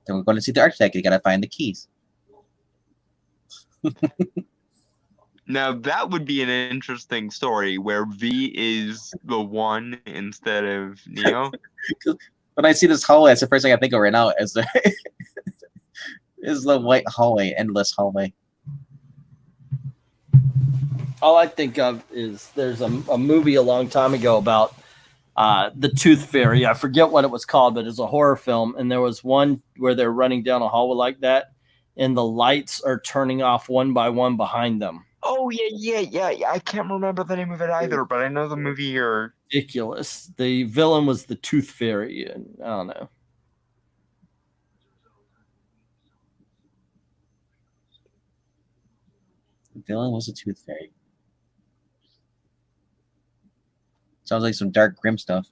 Then we're going to see the architect. You got to find the keys.
Now that would be an interesting story where V is the one instead of Neo.
When I see this hallway, that's the first thing I think of right now is the white hallway, endless hallway.
All I think of is there's a movie a long time ago about the Tooth Fairy. I forget what it was called, but it's a horror film. And there was one where they're running down a hallway like that, and the lights are turning off one by one behind them.
Oh, yeah. I can't remember the name of it either, but I know the movie you're...
Ridiculous. The villain was the Tooth Fairy, and I don't know.
The villain was a Tooth Fairy. Sounds like some dark, grim stuff.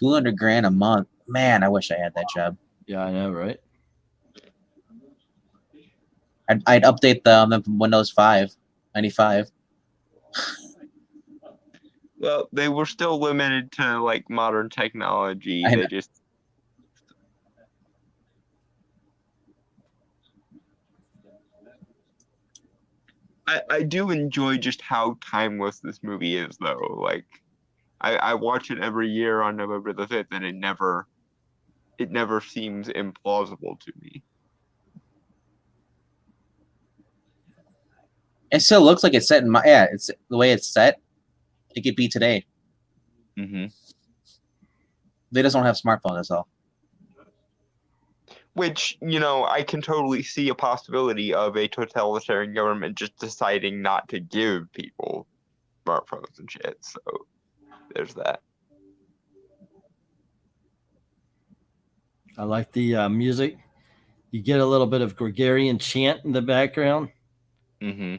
$200,000 a month. Man, I wish I had that job.
Yeah, I know, right?
I'd update them from Windows 95.
Well, they were still limited to like modern technology.
I know.
They just... I do enjoy just how timeless this movie is, though. Like, I watch it every year on November the 5th, and it never seems implausible to me.
It still looks like it's set in my it's the way it's set. It could be today.
Mm-hmm.
They just don't have smartphones. That's all.
Which, I can totally see a possibility of a totalitarian government just deciding not to give people smartphones and shit. So there's that.
I like the music. You get a little bit of Gregorian chant in the background.
Mm-hmm.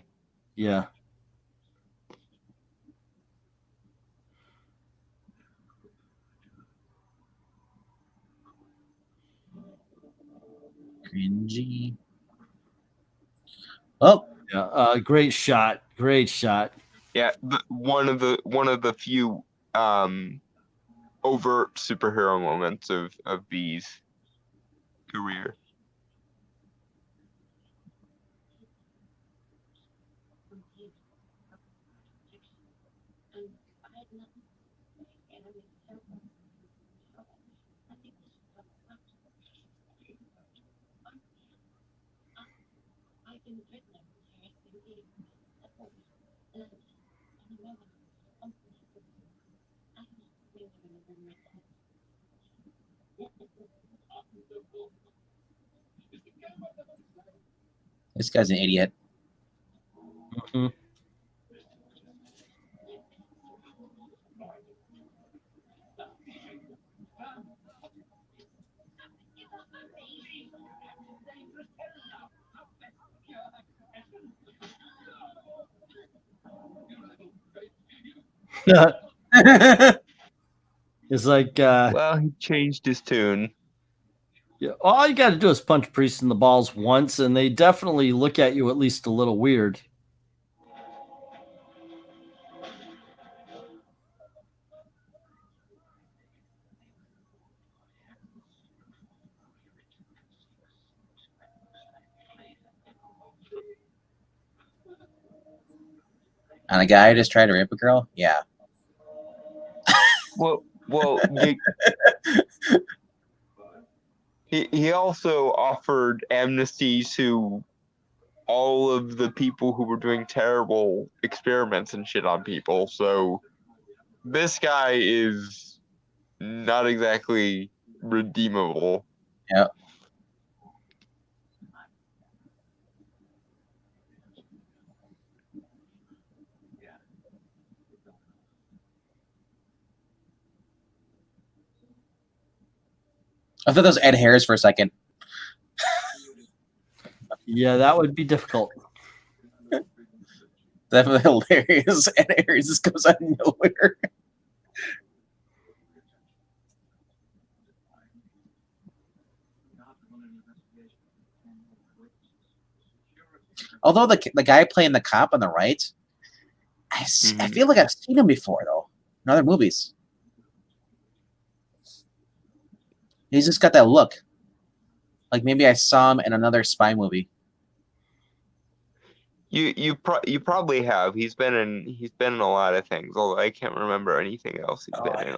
Yeah.
Cringy. Oh,
Yeah. Great shot. Great shot.
Yeah, one of the few overt superhero moments of V's career.
this guy's an idiot.
Mm-hmm. It's like
Well, he changed his tune.
yeah, all you got to do is punch Priest in the balls once, and they definitely look at you at least a little weird.
And a guy just tried to rape a girl. Yeah.
Well, he also offered amnesty to all of the people who were doing terrible experiments and shit on people. So this guy is not exactly redeemable.
Yep. I thought that was Ed Harris for a second.
Yeah, that would be difficult.
Definitely hilarious. Ed Harris just comes out of nowhere. Although the guy playing the cop on the right, I feel like I've seen him before though in other movies. He's just got that look. Like maybe I saw him in another spy movie.
You probably have. He's been in a lot of things, although I can't remember anything else he's been in.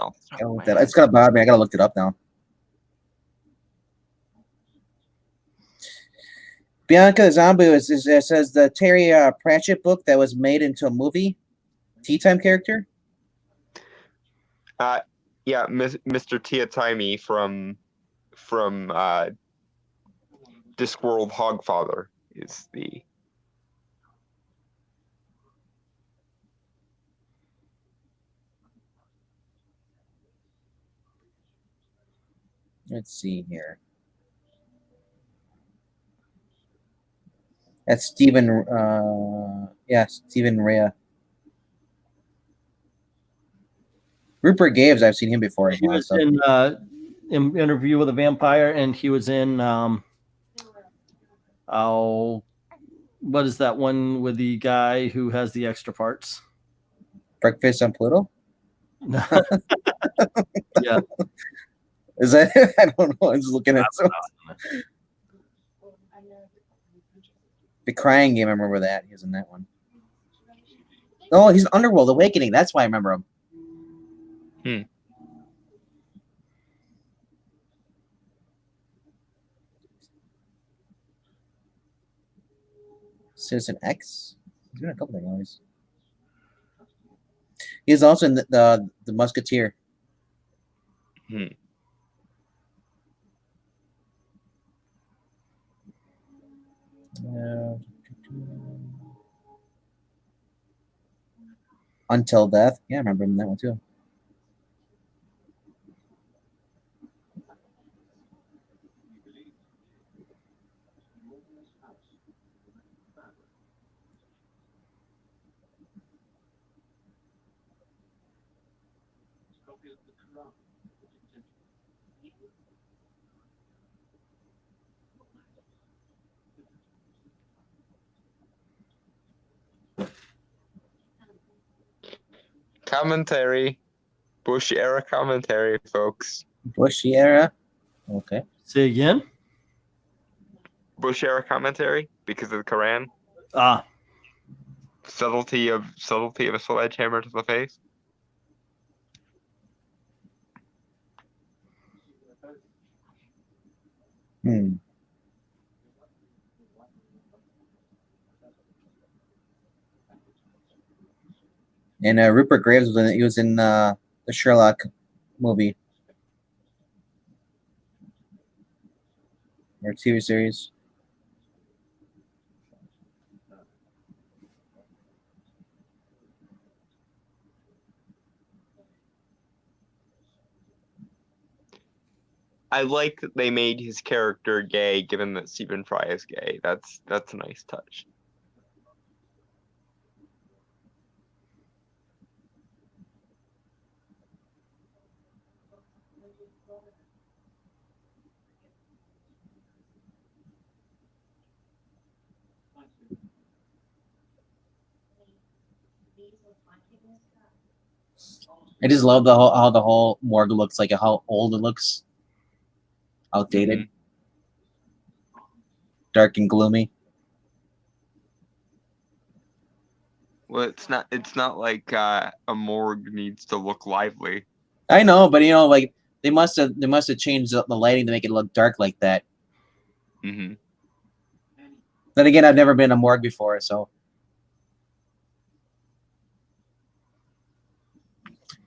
It's gonna bother me. I gotta look it up now. Bianca the Zombie says the Terry Pratchett book that was made into a movie. Tea Time character.
Yeah, Mr. Tiatimey from Discworld Hogfather is the.
Let's see here. That's Stephen. Stephen Rea. Rupert Graves, I've seen him before.
He was in Interview with a Vampire, and he was in what is that one with the guy who has the extra parts?
Breakfast on Pluto.
Yeah.
Is that? I don't know. I'm just looking at the Crying Game. I remember that he was in that one. Oh, he's in Underworld Awakening. That's why I remember him. Citizen X. He's doing a couple of movies. He's also in the Musketeer. Until Death. Yeah, I remember him in that one too.
Commentary. Bush era commentary, folks.
Bush era. Okay.
Say again.
Bush era commentary because of the Quran.
Ah,
Subtlety of a sledgehammer to the face.
And Rupert Graves was in the Sherlock movie or TV series.
I like that they made his character gay, given that Stephen Fry is gay. That's a nice touch.
I just love how the whole morgue looks, like how old it looks. Outdated. Dark and gloomy.
Well, it's not like a morgue needs to look lively.
I know, but like they must have changed the lighting to make it look dark like that.
Mm-hmm.
Then again, I've never been in a morgue before, so.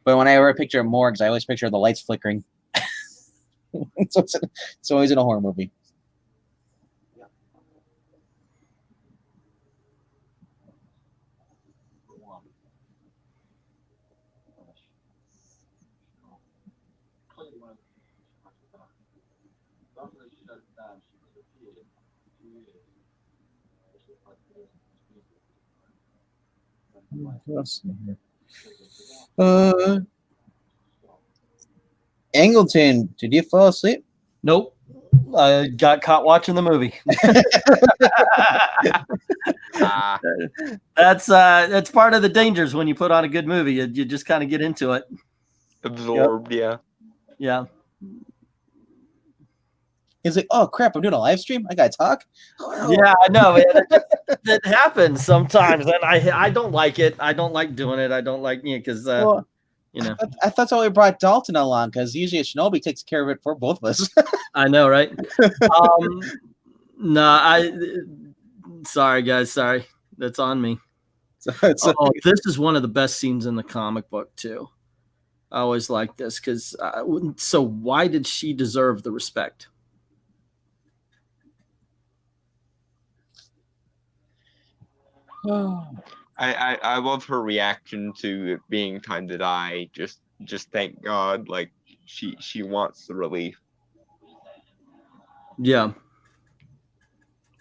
But when I ever picture morgues, I always picture the lights flickering. So it's always in a horror movie. What else is here? Angleton, did you fall asleep?
nope. I got caught watching the movie. That's part of the dangers when you put on a good movie. You just kind of get into it.
Absorbed, yeah.
Yeah.
He's like, oh crap, I'm doing a live stream. I gotta talk.
Yeah, I know. It happens sometimes, and I don't like it. I don't like doing it. I don't like because you know.
I thought that's why we brought Dalton along, because usually Shinobi takes care of it for both of us.
I know, right? No, sorry guys, sorry. That's on me. This is one of the best scenes in the comic book too. I always like this because so why did she deserve the respect?
I love her reaction to it being time to die. Just thank God, like she wants the relief.
Yeah,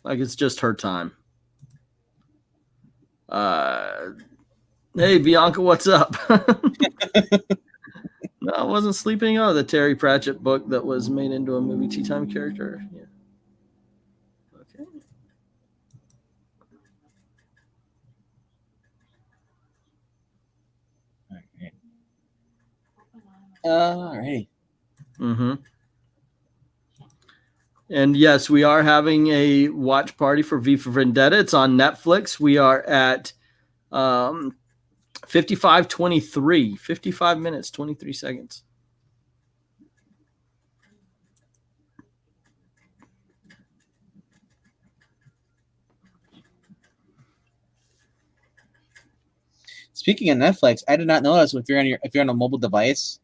like it's just her time. Hey Bianca, what's up? No, I wasn't sleeping. Oh, the Terry Pratchett book that was made into a movie. Tea Time character. Yeah. Okay.
All right.
Mm-hmm. And yes, we are having a watch party for V for Vendetta. It's on Netflix. We are at 55:23. 55 minutes, 23 seconds.
Speaking of Netflix, I did not notice if you're on a mobile device,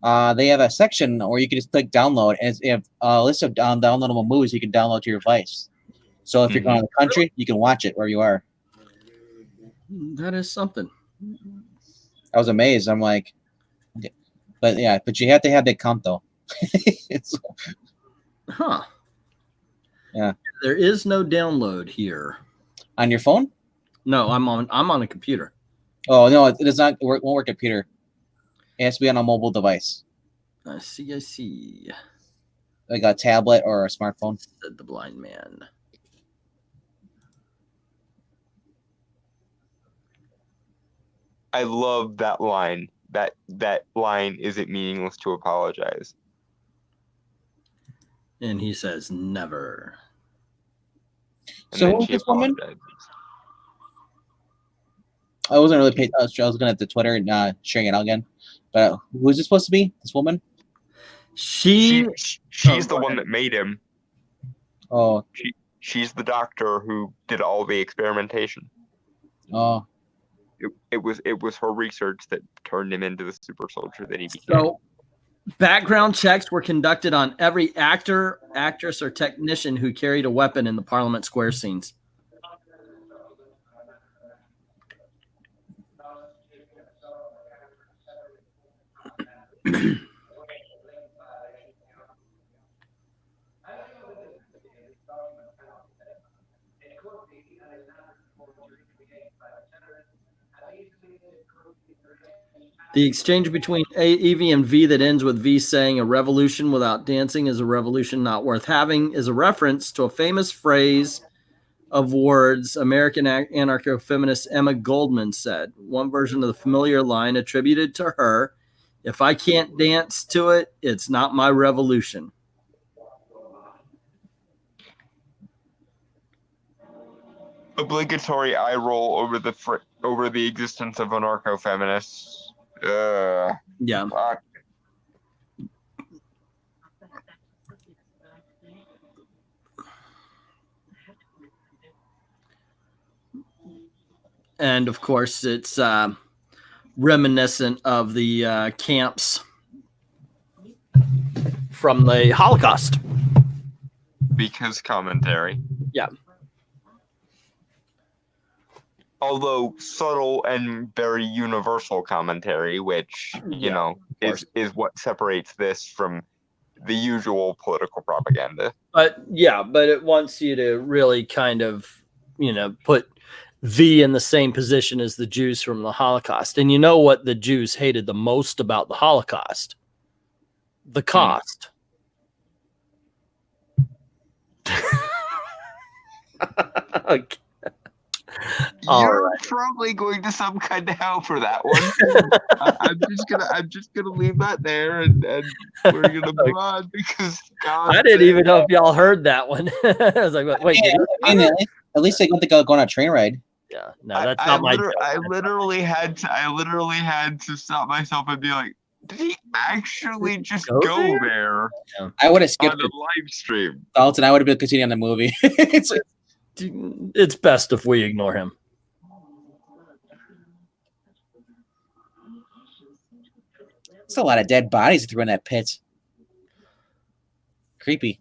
they have a section where you can just click download, and they have a list of downloadable movies you can download to your device. So if you're going to the country, you can watch it where you are.
That is something.
I was amazed. I'm like, but you have to have the account though.
Huh.
Yeah.
There is no download here.
On your phone?
No, I'm on a computer.
Oh no, it does not work. Won't work computer. It has to be on a mobile device,
I see.
like a tablet or a smartphone.
Said the blind man.
I love that line. That line, is it meaningless to apologize?
And he says never.
And
So
then
who's
she
this woman?
apologizes.
I wasn't really paid. I was looking at the Twitter and sharing it out again. But who's this supposed to be? This woman?
She's
the one that made him.
Oh,
She's the doctor who did all the experimentation.
oh.
It was her research that turned him into the super soldier that he became.
So background checks were conducted on every actor, actress, or technician who carried a weapon in the Parliament Square scenes. The exchange between Evie and V that ends with V saying a revolution without dancing is a revolution not worth having is a reference to a famous phrase of words American anarcho-feminist Emma Goldman said. One version of the familiar line attributed to her, "If I can't dance to it, it's not my revolution."
Obligatory eye roll over the existence of anarcho-feminists.
Yeah.
Fuck.
And of course, it's reminiscent of the camps from the Holocaust.
Because commentary.
Yeah.
Although subtle and very universal commentary, which, you know, is what separates this from the usual political propaganda.
But it wants you to really kind of, put V in the same position as the Jews from the Holocaust. And you know what the Jews hated the most about the Holocaust? The cost. Okay.
You're probably going to some kind of hell for that one. I'm just gonna leave that there, and we're gonna move on because God.
I didn't even know if y'all heard that one. I was like, wait.
At least they got to go on a train ride.
Yeah, no, that's not my joke.
I literally had to stop myself and be like, did he actually just go there?
Yeah. I would have skipped
on the live stream.
Dalton, I would have been continuing on the movie.
It's best if we ignore him.
It's a lot of dead bodies through in that pit. Creepy.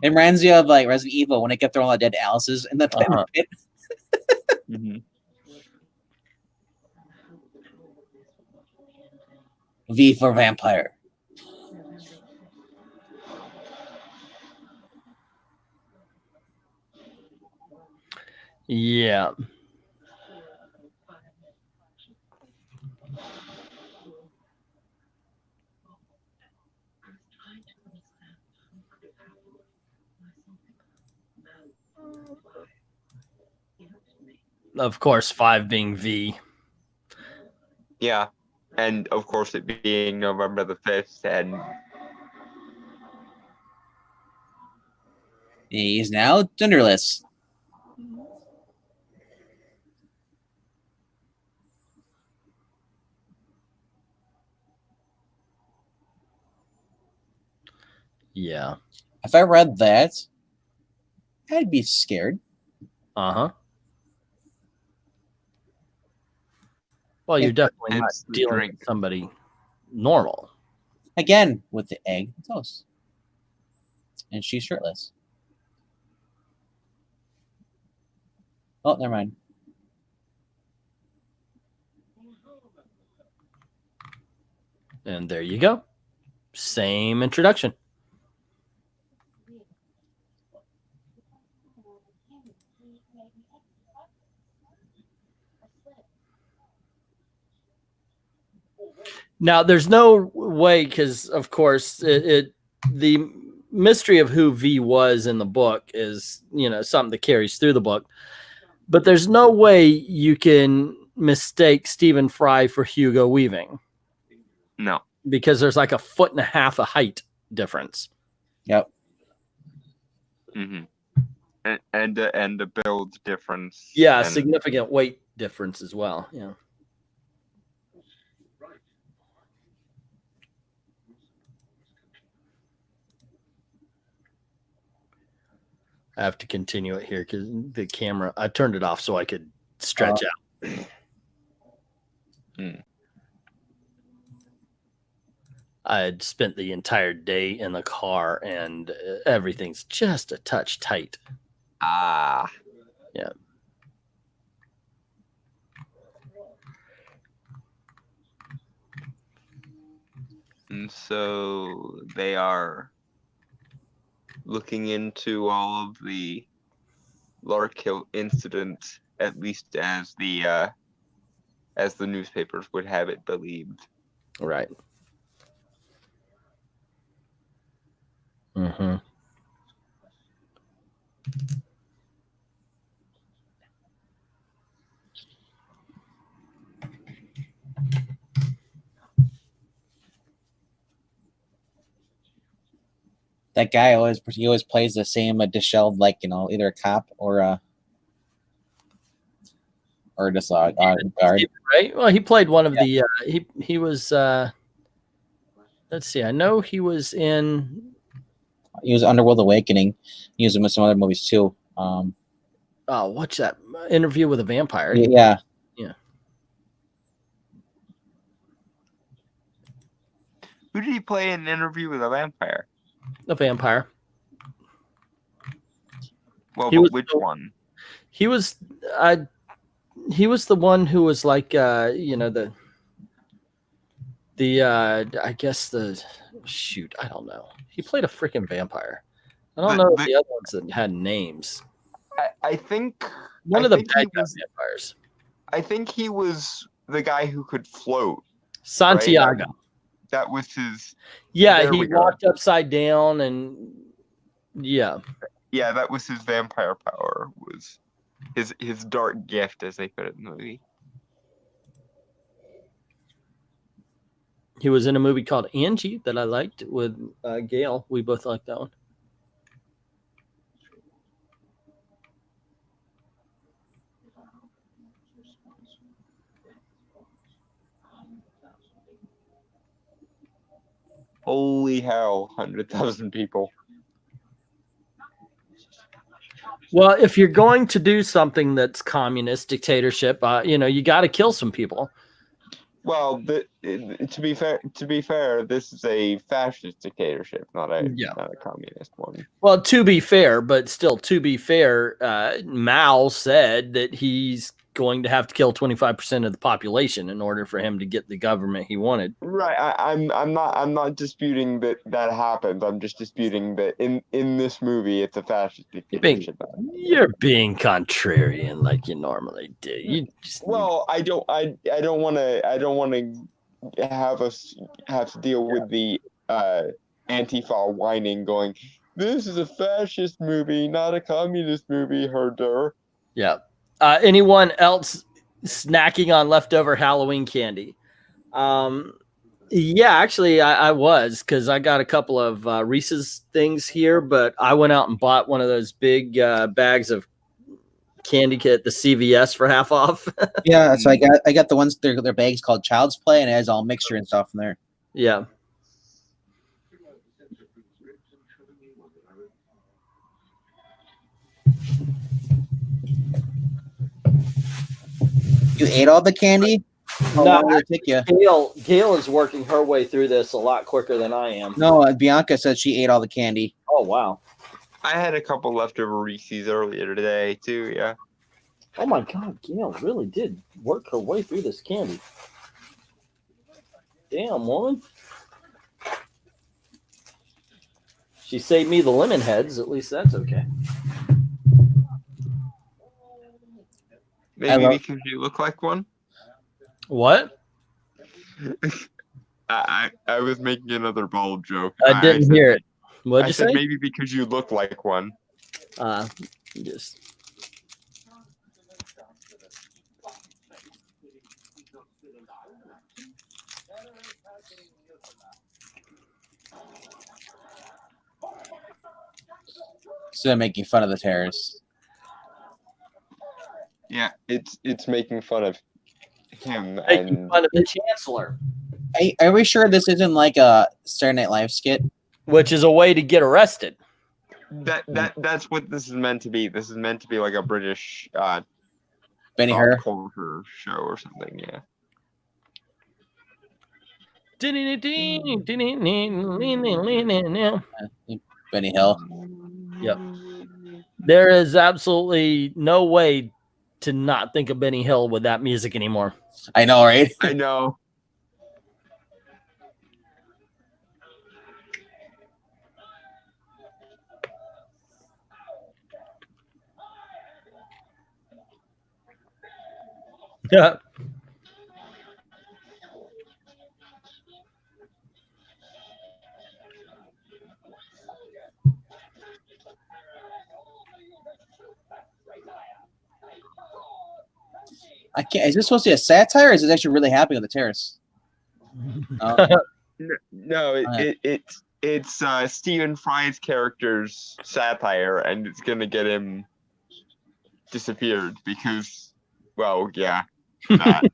It reminds you of like Resident Evil when they kept throwing all the dead Alices in the pit.
Mm-hmm.
V for Vampire.
Yeah. Of course, 5 being V.
Yeah. And of course it being November the 5th, and
He is now genderless.
Yeah.
If I read that, I'd be scared.
Uh-huh. Well, you're definitely not
Hence the
dealing
drink.
with somebody normal.
Again, with the egg and toast. And she's shirtless. Oh, never mind.
And there you go. Same introduction. Now, there's no way, because of course, the mystery of who V was in the book is, something that carries through the book. But there's no way you can mistake Stephen Fry for Hugo Weaving.
No.
Because there's like 1.5 feet of height difference.
Yep.
Mm-hmm. And a build difference.
Yeah,
and
significant weight difference as well. Yeah. I have to continue it here because the camera, I turned it off so I could stretch out. I had spent the entire day in the car and everything's just a touch tight.
Ah.
Yeah.
And so they are looking into all of the Larkill incident, at least as the newspapers would have it believed.
Right. Mm-hmm.
That guy always plays the same disheveled, like, either a cop or just a guard.
Right. Well, he played one of the. He was. Let's see. I know he was in.
He was Underworld Awakening. He was in some other movies too.
Oh, what's that? Interview with a Vampire.
Yeah.
Yeah.
Who did he play in an Interview with a Vampire?
A vampire.
Well,
He
but
was
which
the-
one?
He was. He was the one who was like, the. I guess shoot. I don't know. He played a freaking vampire. I don't know the other ones that had names.
I think
One of the bad guy vampires.
I think he was the guy who could float.
Santiago.
Right? That was his.
Yeah, he walked upside down, and yeah,
that was his vampire power. Was his dark gift, as they put it in the movie.
He was in a movie called Angie that I liked with Gail. We both liked that one.
Holy hell, 100,000 people.
Well, if you're going to do something that's communist dictatorship, you got to kill some people.
Well, to be fair, this is a fascist dictatorship, not a communist one.
Well, to be fair, Mao said that he's going to have to kill 25% of the population in order for him to get the government he wanted.
Right. I'm not disputing that happened. I'm just disputing that in this movie it's a fascist dictatorship.
You're being contrarian like you normally do.
I don't want to have to deal with the Antifa whining, going, "This is a fascist movie, not a communist movie." Herder.
Yeah. Anyone else snacking on leftover Halloween candy? Yeah, actually, I was, because I got a couple of Reese's things here, but I went out and bought one of those big bags of candy at the CVS for half off.
Yeah, so I got the ones their bags called Child's Play, and it has all mixture and stuff in there.
Yeah.
You ate all the candy? How
No,
long did it take you?
Gail is working her way through this a lot quicker than I am.
No, Bianca said she ate all the candy.
Oh, wow.
I had a couple leftover Reese's earlier today too. Yeah.
Oh, my God. Gail really did work her way through this candy. Damn, woman. She saved me the lemon heads. At least that's okay.
Maybe because you look like one.
What?
I was making another bald joke.
I didn't hear it. What'd
I
you
said
say?
maybe because you look like one.
Just.
So they're making fun of the terrorists.
Yeah, it's making fun of him
Making
and
fun of the chancellor.
Are we sure this isn't like a Saturday Night Live skit?
Which is a way to get arrested.
that's what this is meant to be. This is meant to be like a British
Benny
pop
Hur?
culture show or something. Yeah.
Benny Hill.
Yep. There is absolutely no way to not think of Benny Hill with that music anymore.
I know, right?
I know.
Yeah.
I can't. Is this supposed to be a satire, or is it actually really happening with the terrorists?
No, it's Stephen Fry's character's satire, and it's gonna get him disappeared because, well, yeah. That.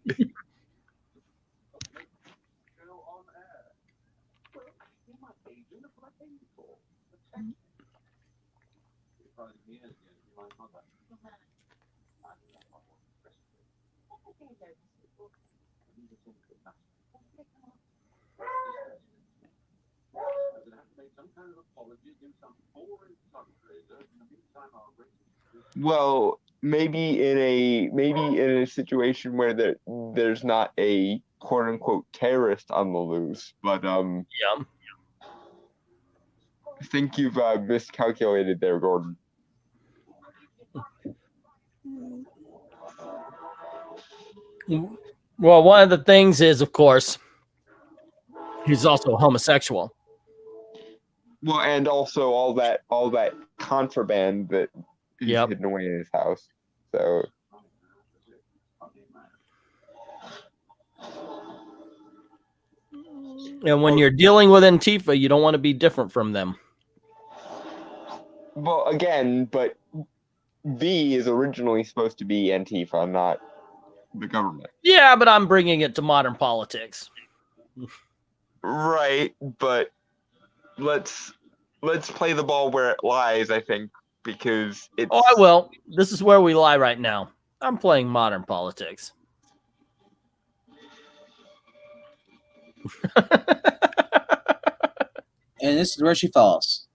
Well, maybe in a situation where there's not a quote unquote terrorist on the loose, but
Yeah.
I think you've miscalculated there, Gordon.
Well, one of the things is, of course, he's also homosexual.
Well, and also all that contraband that is
Yep.
hidden away in his house. So
And when you're dealing with Antifa, you don't want to be different from them.
well, again, but V is originally supposed to be Antifa, not the government.
Yeah, but I'm bringing it to modern politics.
Right, but let's play the ball where it lies, I think, because it's
Oh, I will. This is where we lie right now. I'm playing modern politics.
And this is where she falls.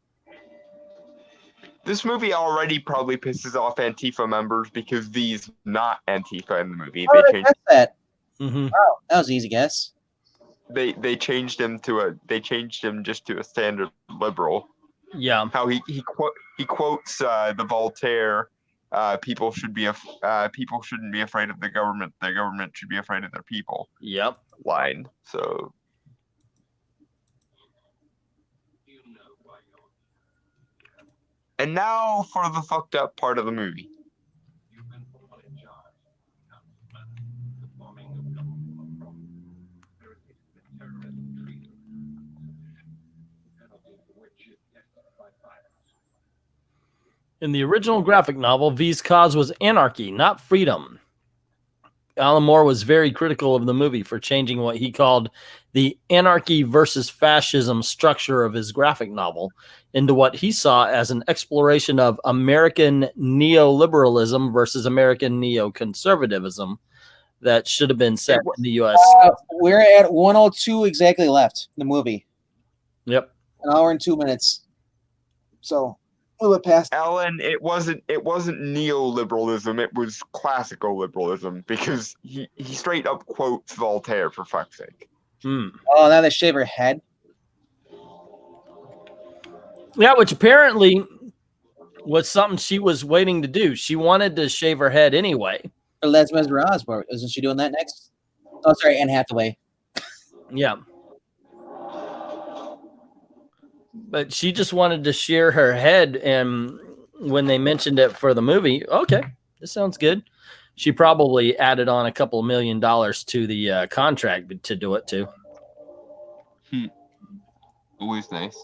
This movie already probably pisses off Antifa members because V's not Antifa in the movie.
Oh, I guessed that.
Mm-hmm.
Oh, that was an easy guess.
They changed him just to a standard liberal.
Yeah.
How he quotes the Voltaire, people shouldn't be afraid of the government. The government should be afraid of their people.
Yep.
Line. So and now for the fucked up part of the movie.
In the original graphic novel, V's cause was anarchy, not freedom. Alan Moore was very critical of the movie for changing what he called the anarchy versus fascism structure of his graphic novel into what he saw as an exploration of American neoliberalism versus American neoconservatism, that should have been set in the U.S.
We're at 102 exactly left in the movie.
Yep.
An hour and 2 minutes. So we went past.
Alan, it wasn't neoliberalism, it was classical liberalism, because he straight up quotes Voltaire, for fuck's sake.
Hmm.
Oh, now they shave her head.
Yeah, which apparently was something she was waiting to do. She wanted to shave her head anyway.
For Les Miserables, isn't she doing that next? Oh, sorry, Anne Hathaway.
Yeah. But she just wanted to shear her head, and when they mentioned it for the movie, okay, this sounds good. She probably added on a couple $1 million to the contract to do it too.
Always nice.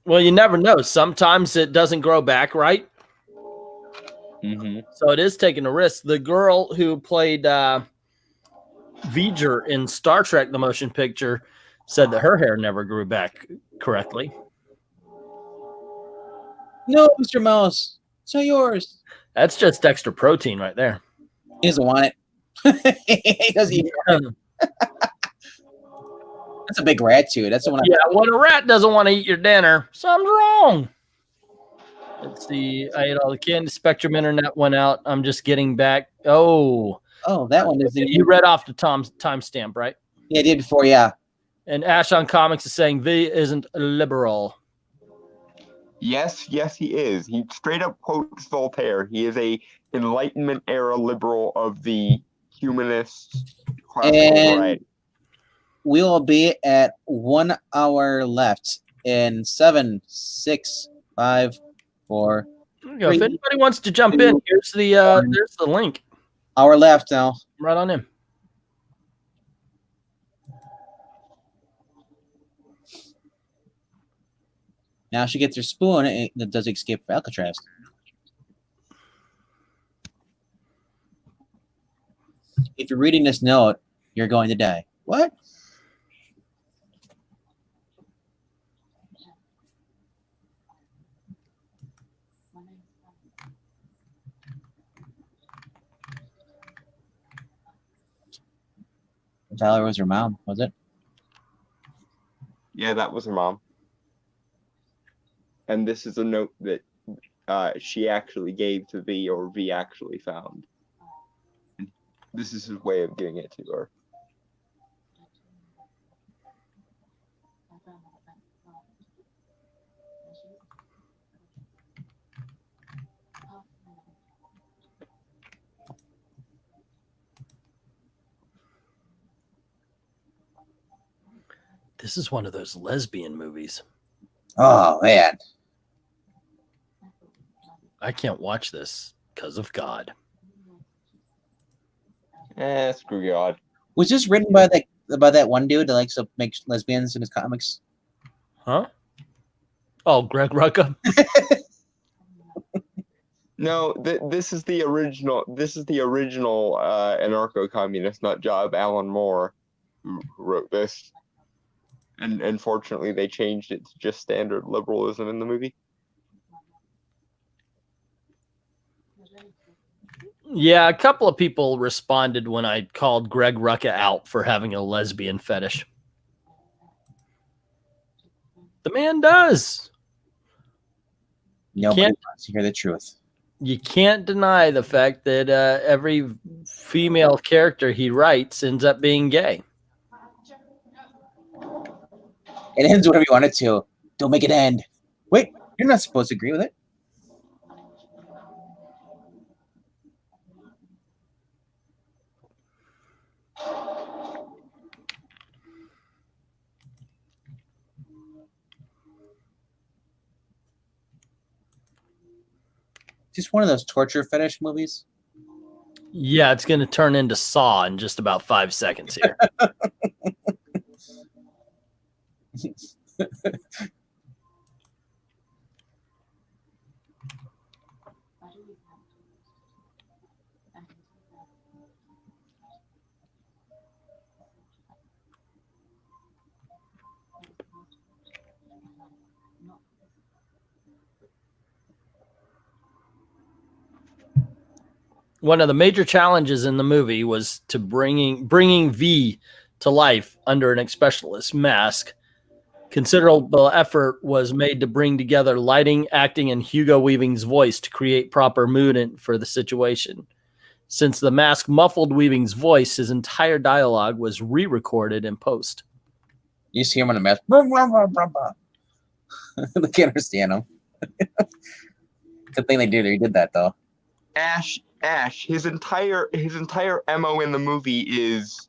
Well, you never know. Sometimes it doesn't grow back, right?
Mm-hmm.
So it is taking a risk. The girl who played V'ger in Star Trek, the motion picture, said that her hair never grew back correctly.
No, Mr. Mouse, it's not yours.
That's just extra protein right there.
He doesn't want it. He doesn't eat it. That's a big rat too. That's the one.
Yeah, when a rat doesn't want to eat your dinner, something's wrong. Let's see. I ate all the candy. Spectrum Internet went out. I'm just getting back. Oh,
that one doesn't.
you read off the timestamp, right?
Yeah, I did before. Yeah.
And Ash on Comics is saying V isn't liberal.
Yes, he is. He straight up quotes Voltaire. He is a Enlightenment era liberal of the humanist classical variety.
We will be at 1 hour left in 7, 6, 5, 4.
There you go. If anybody wants to jump in, here's the there's the link.
Hour left now.
Right on in.
Now she gets her spoon. It does escape for Alcatraz. If you're reading this note, you're going to die. What? Valerie was her mom, was it?
Yeah, that was her mom. And this is a note that she actually gave to V, or V actually found. And this is his way of giving it to her.
This is one of those lesbian movies.
Oh, man.
I can't watch this because of God.
Screw God.
Was this written by that one dude that likes to make lesbians in his comics?
Huh? Oh, Greg Rucka.
No, this is the original. This is the original anarcho-communist nut job, Alan Moore, who wrote this. And unfortunately, they changed it to just standard liberalism in the movie.
Yeah, a couple of people responded when I called Greg Rucka out for having a lesbian fetish. The man does.
Nobody wants to hear the truth.
You can't deny the fact that every female character he writes ends up being gay.
It ends whatever you want it to. Don't make it end. Wait, you're not supposed to agree with it. Just one of those torture fetish movies.
Yeah, it's going to turn into Saw in just about 5 seconds here. one of the major challenges in the movie was to bringing V to life under an expressionless mask. Considerable effort was made to bring together lighting, acting, and Hugo Weaving's voice to create proper mood for the situation. Since the mask muffled Weaving's voice, his entire dialogue was re-recorded in post.
You see him on the mask. They can't understand him. Good thing they did that though.
Ash, his entire MO in the movie is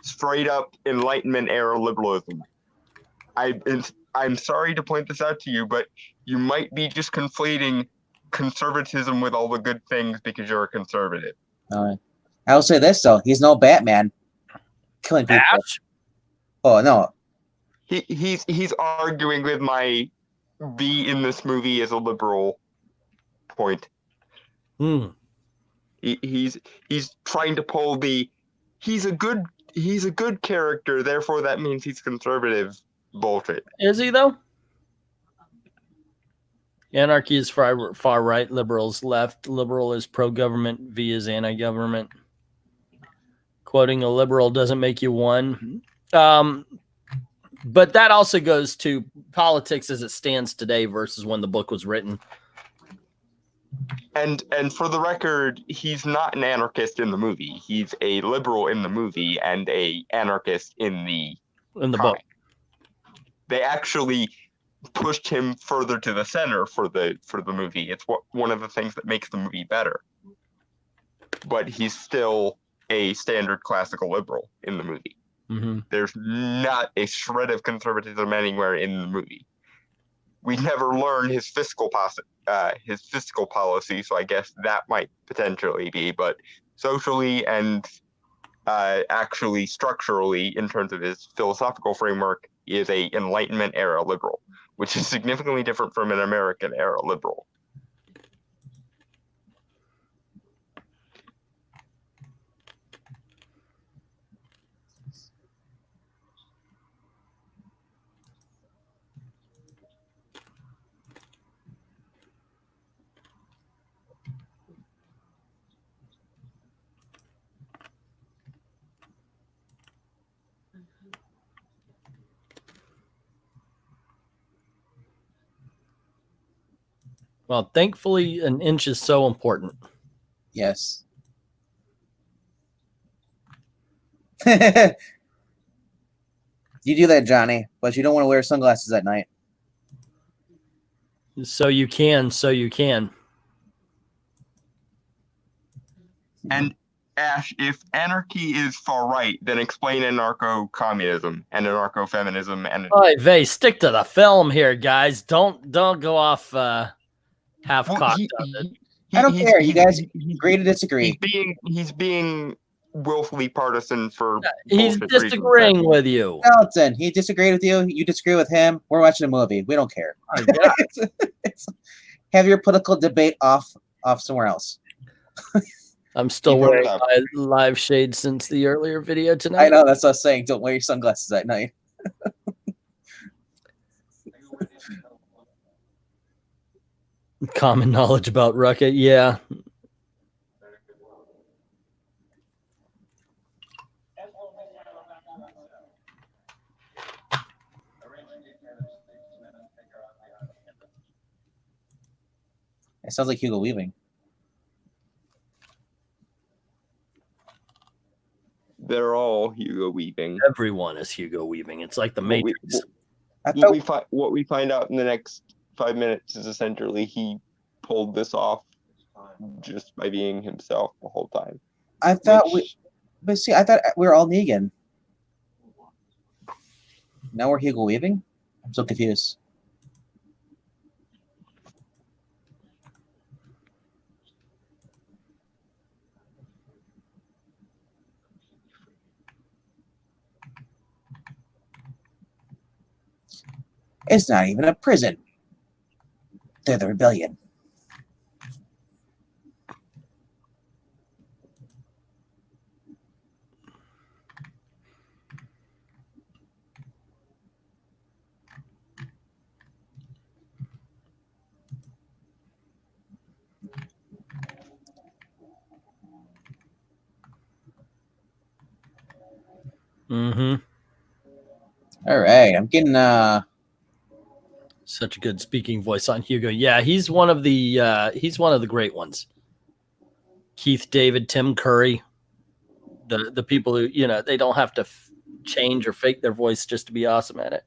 straight up Enlightenment era liberalism. I'm sorry to point this out to you, but you might be just conflating conservatism with all the good things because you're a conservative.
I will say this though, he's no Batman killing people.
Ash?
Oh no.
He's arguing with my V in this movie as a liberal point. He's trying to pull the he's a good character, therefore that means he's conservative bullshit.
Is he though? Anarchy is far right, liberals left. Liberal is pro-government, V is anti-government. Quoting a liberal doesn't make you one. But that also goes to politics as it stands today versus when the book was written.
And for the record, he's not an anarchist in the movie. He's a liberal in the movie and a anarchist in the
book.
They actually pushed him further to the center for the movie. It's one of the things that makes the movie better. But he's still a standard classical liberal in the movie.
Mm-hmm.
There's not a shred of conservatism anywhere in the movie. We never learn his fiscal policy, so I guess that might potentially be. But socially and actually structurally, in terms of his philosophical framework, he is a Enlightenment era liberal, which is significantly different from an American era liberal.
Well, thankfully, an inch is so important.
Yes. You do that, Johnny, but you don't want to wear sunglasses at night.
So you can.
And Ash, if anarchy is far right, then explain anarcho-communism and anarcho-feminism and.
Hey, Vay, stick to the film here, guys. Don't go off half-cocked on it.
I don't care. You guys agree to disagree.
He's being willfully partisan for.
He's disagreeing
reasons.
with you.
Nelson, he disagreed with you. You disagree with him. We're watching a movie. We don't care.
Oh, yeah.
Have your political debate off somewhere else.
I'm still wearing my live shade since the earlier video tonight.
I know, that's what I was saying. Don't wear your sunglasses at night.
Common knowledge about Rucka, yeah.
It sounds like Hugo Weaving.
They're all Hugo Weaving.
Everyone is Hugo Weaving. It's like the Matrix.
What we find out in the next 5 minutes is essentially he pulled this off just by being himself the whole time.
I thought we were all Negan. Now we're Hugo Weaving? I'm so confused. It's not even a prison. They're the rebellion.
Mm-hmm.
All right, I'm getting
Such a good speaking voice on Hugo. Yeah, he's one of the great ones. Keith David, Tim Curry, the people who, they don't have to change or fake their voice just to be awesome at it.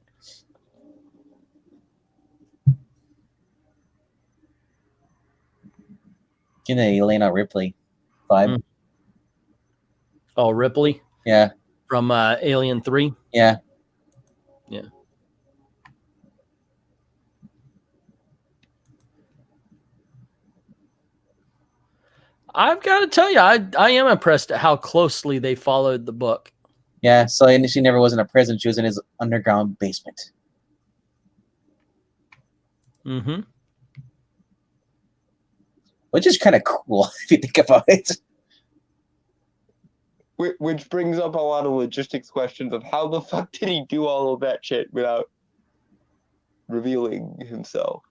getting a Elena Ripley vibe.
Mm. Oh, Ripley
Yeah,
from Alien 3.
yeah.
Yeah. I've got to tell you, I am impressed at how closely they followed the book.
Yeah, so she never was in a prison. She was in his underground basement.
Mm-hmm.
Which is kind of cool if you think about it.
Which brings up a lot of logistics questions of how the fuck did he do all of that shit without revealing himself?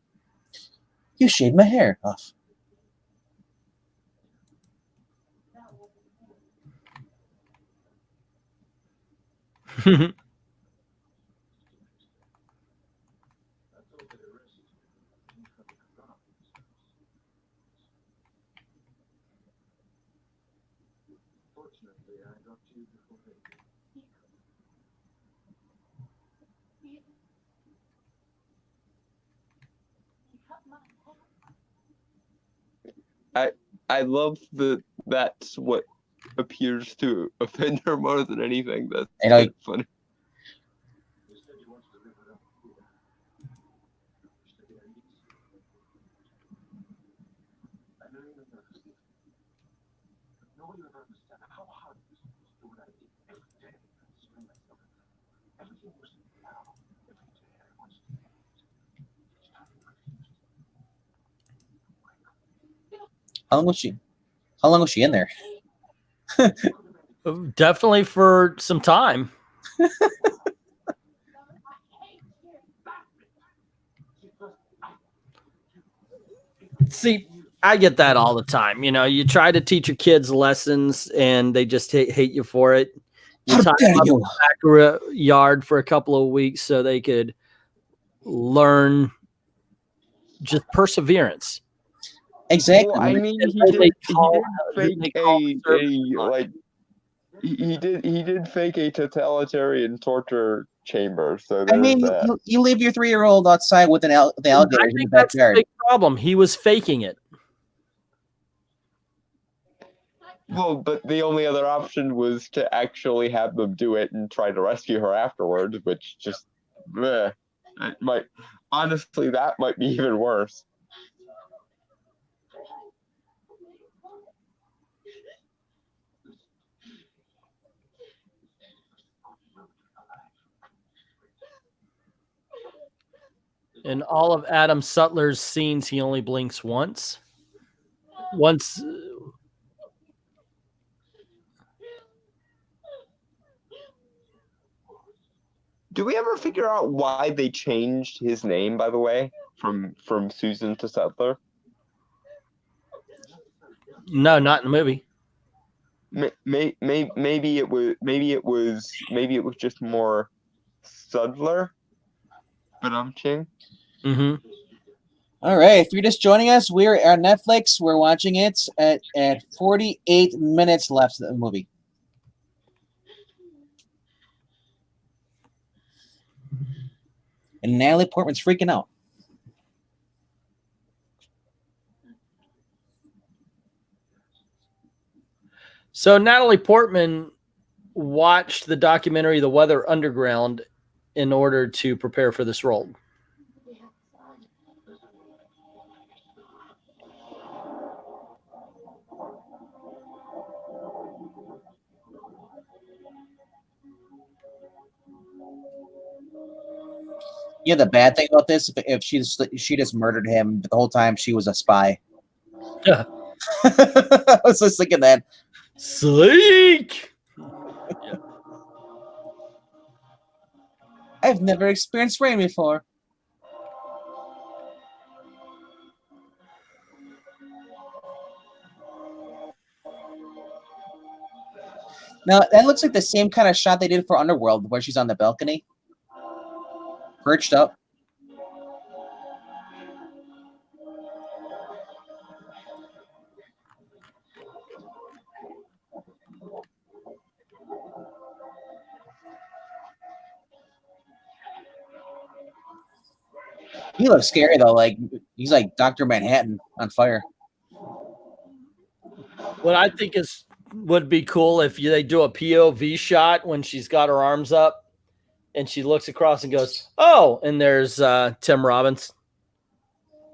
You shaved my hair off.
I love that's what appears to offend her more than anything. That's kind of funny.
How long was she in there?
Definitely for some time. See, I get that all the time. You try to teach your kids lessons and they just hate you for it. You tie them up in the backyard for a couple of weeks so they could learn just perseverance.
Exactly.
Well, I mean, he did fake a totalitarian torture chamber. So
I mean, you leave your 3-year-old outside with the alligators in the
That's the
backyard.
big problem. He was faking it.
Well, but the only other option was to actually have them do it and try to rescue her afterwards, which just, it might, honestly, that might be even worse.
In all of Adam Sutler's scenes, he only blinks once.
Do we ever figure out why they changed his name, by the way, from Susan to Sutler?
No, not in the movie.
Maybe it was just more Sudler. But I'm Ching.
Mm-hmm.
All right, if you're just joining us, we're on Netflix. We're watching it at 48 minutes left of the movie. And Natalie Portman's freaking out.
So Natalie Portman watched the documentary The Weather Underground in order to prepare for this role.
Yeah, the bad thing about this, if she just murdered him, but the whole time she was a spy.
Yeah.
I was just thinking that.
Sleek! Yeah.
I've never experienced rain before. Now that looks like the same kind of shot they did for Underworld, where she's on the balcony, perched up. He looks scary though, like he's like Dr. Manhattan on fire.
What I think would be cool if they do a POV shot when she's got her arms up and she looks across and goes, "Oh," and there's Tim Robbins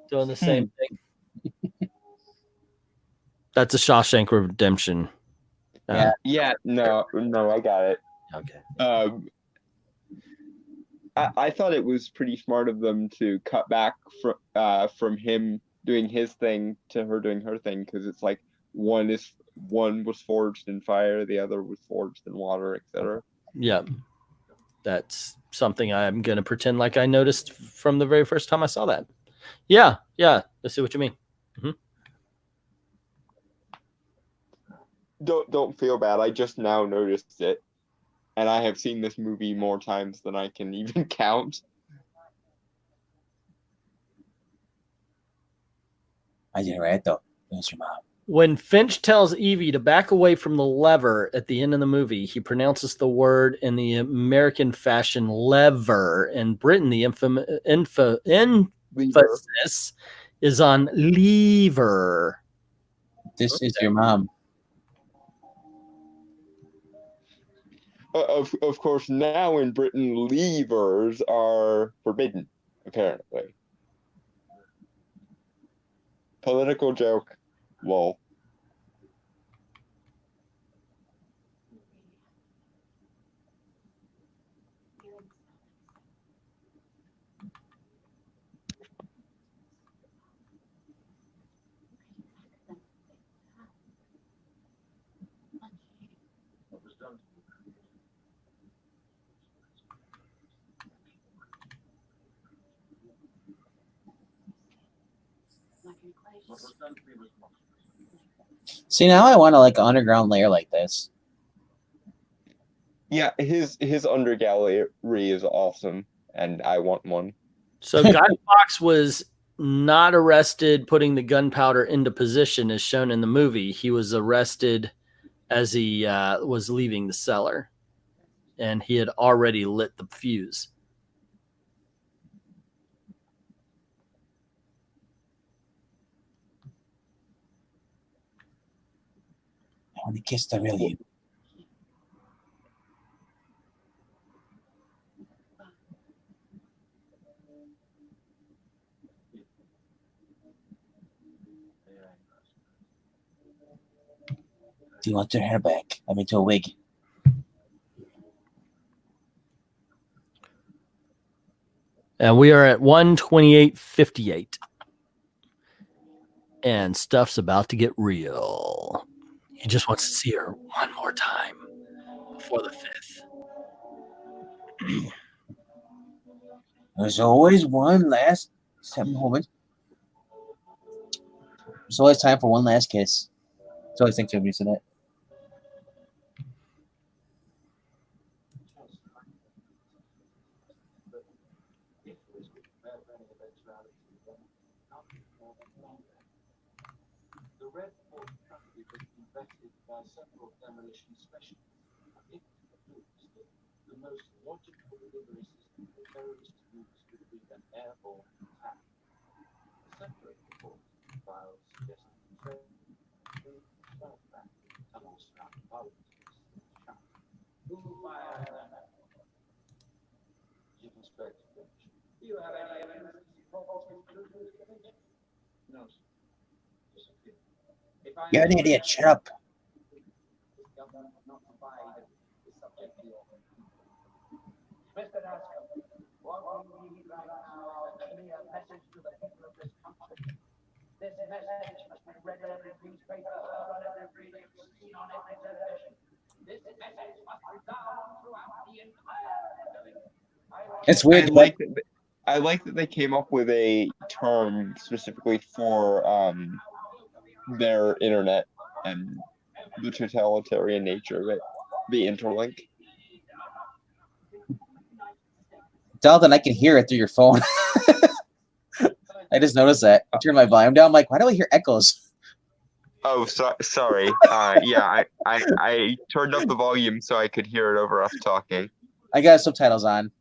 doing the same thing. That's a Shawshank Redemption.
Yeah, no, I got it.
Okay.
I thought it was pretty smart of them to cut back from him doing his thing to her doing her thing, because it's like one was forged in fire, the other was forged in water, etc.
Yeah, that's something I'm gonna pretend like I noticed from the very first time I saw that. Yeah, I see what you mean.
Don't feel bad. I just now noticed it, and I have seen this movie more times than I can even count.
I did it right though. That's your mom.
When Finch tells Evie to back away from the lever at the end of the movie, he pronounces the word in the American fashion lever. In Britain, the emphasis is on lever.
This is your mom.
Of course, now in Britain, levers are forbidden, apparently. Political joke. Lol.
See, now I want to like an underground layer like this.
Yeah, his undergallery is awesome, and I want one.
So Guy Fawkes was not arrested putting the gunpowder into position as shown in the movie. He was arrested as he was leaving the cellar, and he had already lit the fuse.
I want to kiss the real you. Do you want your hair back? I'm into a wig.
And we are at 1:28:58. And stuff's about to get real. He just wants to see her one more time before the 5th.
There's always one last moment. There's always time for one last kiss. That's always think Jimmy said that.
The Red Fort country has been vetted by several demolition specialists. If approved, the most logical delivery system for terrorist groups would be an airborne attack. Separate reports files suggesting tunnels around politics. Who fired that? Chief Inspector Finch. Do you have any evidence to support false conclusions? No, sir.
You're an idiot. Shut up.
Mr. Dasker, what we need right now is a clear message to the people of this country. This message must be read in every newspaper, heard on every radio, seen on every television. This message must resound throughout the entire village.
It's weird.
I like that they came up with a term specifically for their internet and the totalitarian nature of it. the interlink.
Dalton, I can hear it through your phone. I just noticed that. I turned my volume down. I'm like, why do I hear echoes?
Oh, sorry. Yeah, I turned up the volume so I could hear it over us talking.
I got subtitles on.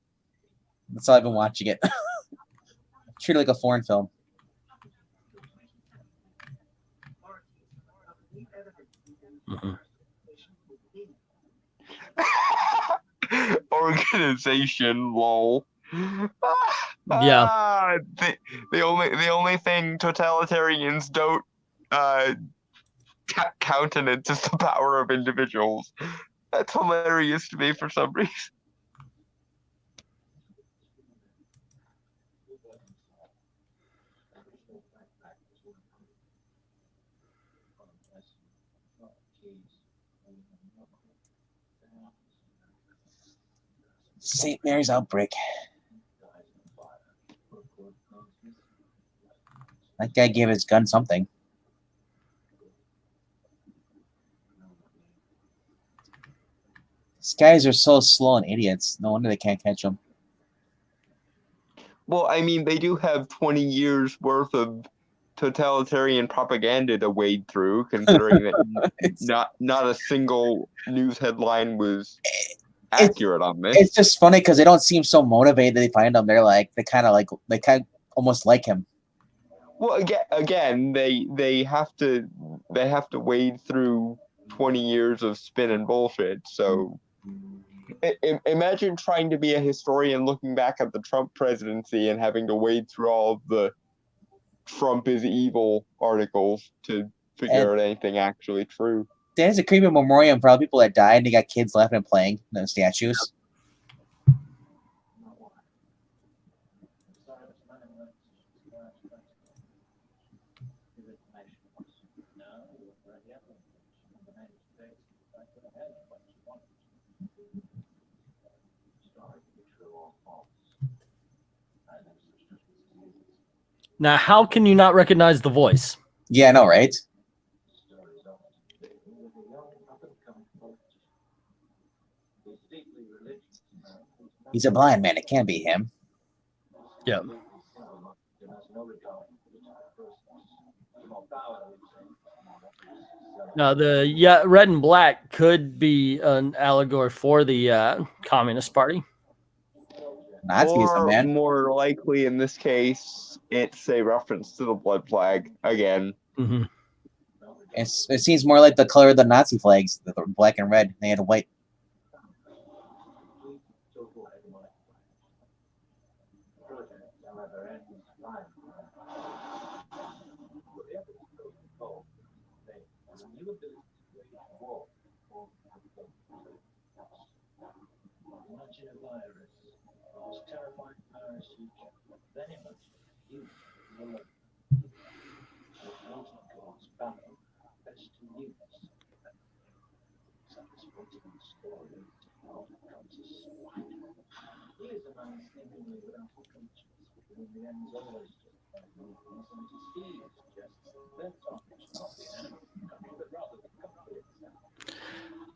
That's how I've been watching it. Treat it like a foreign film.
Mhm.
Organization, lol.
Yeah.
The only thing totalitarians don't countenance is the power of individuals. That's hilarious to me for some reason.
St. Mary's outbreak. That guy gave his gun something. These guys are so slow and idiots. No wonder they can't catch them.
Well, I mean, they do have 20 years worth of totalitarian propaganda to wade through, considering that not a single news headline was accurate on this.
It's just funny because they don't seem so motivated. They find him. They kind of almost like him.
Well, again, they have to wade through 20 years of spin and bullshit. So imagine trying to be a historian looking back at the Trump presidency and having to wade through all of the Trump is evil articles to figure out anything actually true.
There's a creepy memoriam for all the people that died, and they got kids laughing and playing the statues.
Now, how can you not recognize the voice?
Yeah, I know, right? He's a blind man. It can't be him.
Yeah. Now, the red and black could be an allegory for the Communist Party.
Nazis,
Or
man.
more likely in this case, it's a reference to the blood flag again.
Mm-hmm.
It seems more like the color of the Nazi flags, the black and red. They had white.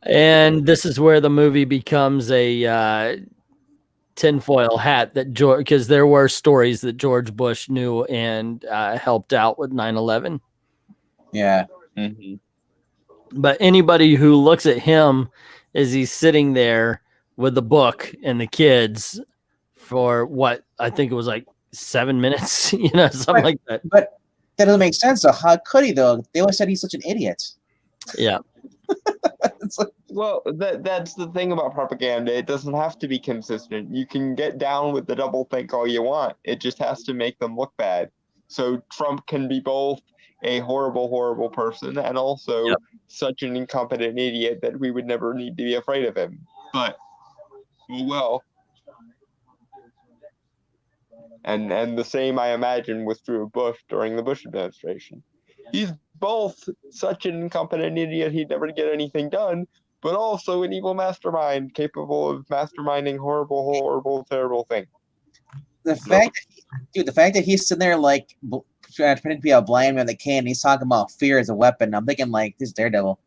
And this is where the movie becomes a tinfoil hat that George, because there were stories that George Bush knew and helped out with 9/11.
Yeah.
Mm-hmm.
But anybody who looks at him as he's sitting there with the book and the kids for what I think it was like 7 minutes, something like that.
But that doesn't make sense. So how could he though? They always said he's such an idiot.
Yeah.
Well, that's the thing about propaganda. It doesn't have to be consistent. You can get down with the doublethink all you want. It just has to make them look bad. So Trump can be both a horrible, horrible person and also such an incompetent idiot that we would never need to be afraid of him. But, well. And the same, I imagine, was true of Bush during the Bush administration. He's both such an incompetent idiot he'd never get anything done, but also an evil mastermind capable of masterminding horrible, horrible, terrible things.
The fact that he's sitting there like trying to pretend to be a blind man that can, he's talking about fear as a weapon. I'm thinking like this Daredevil.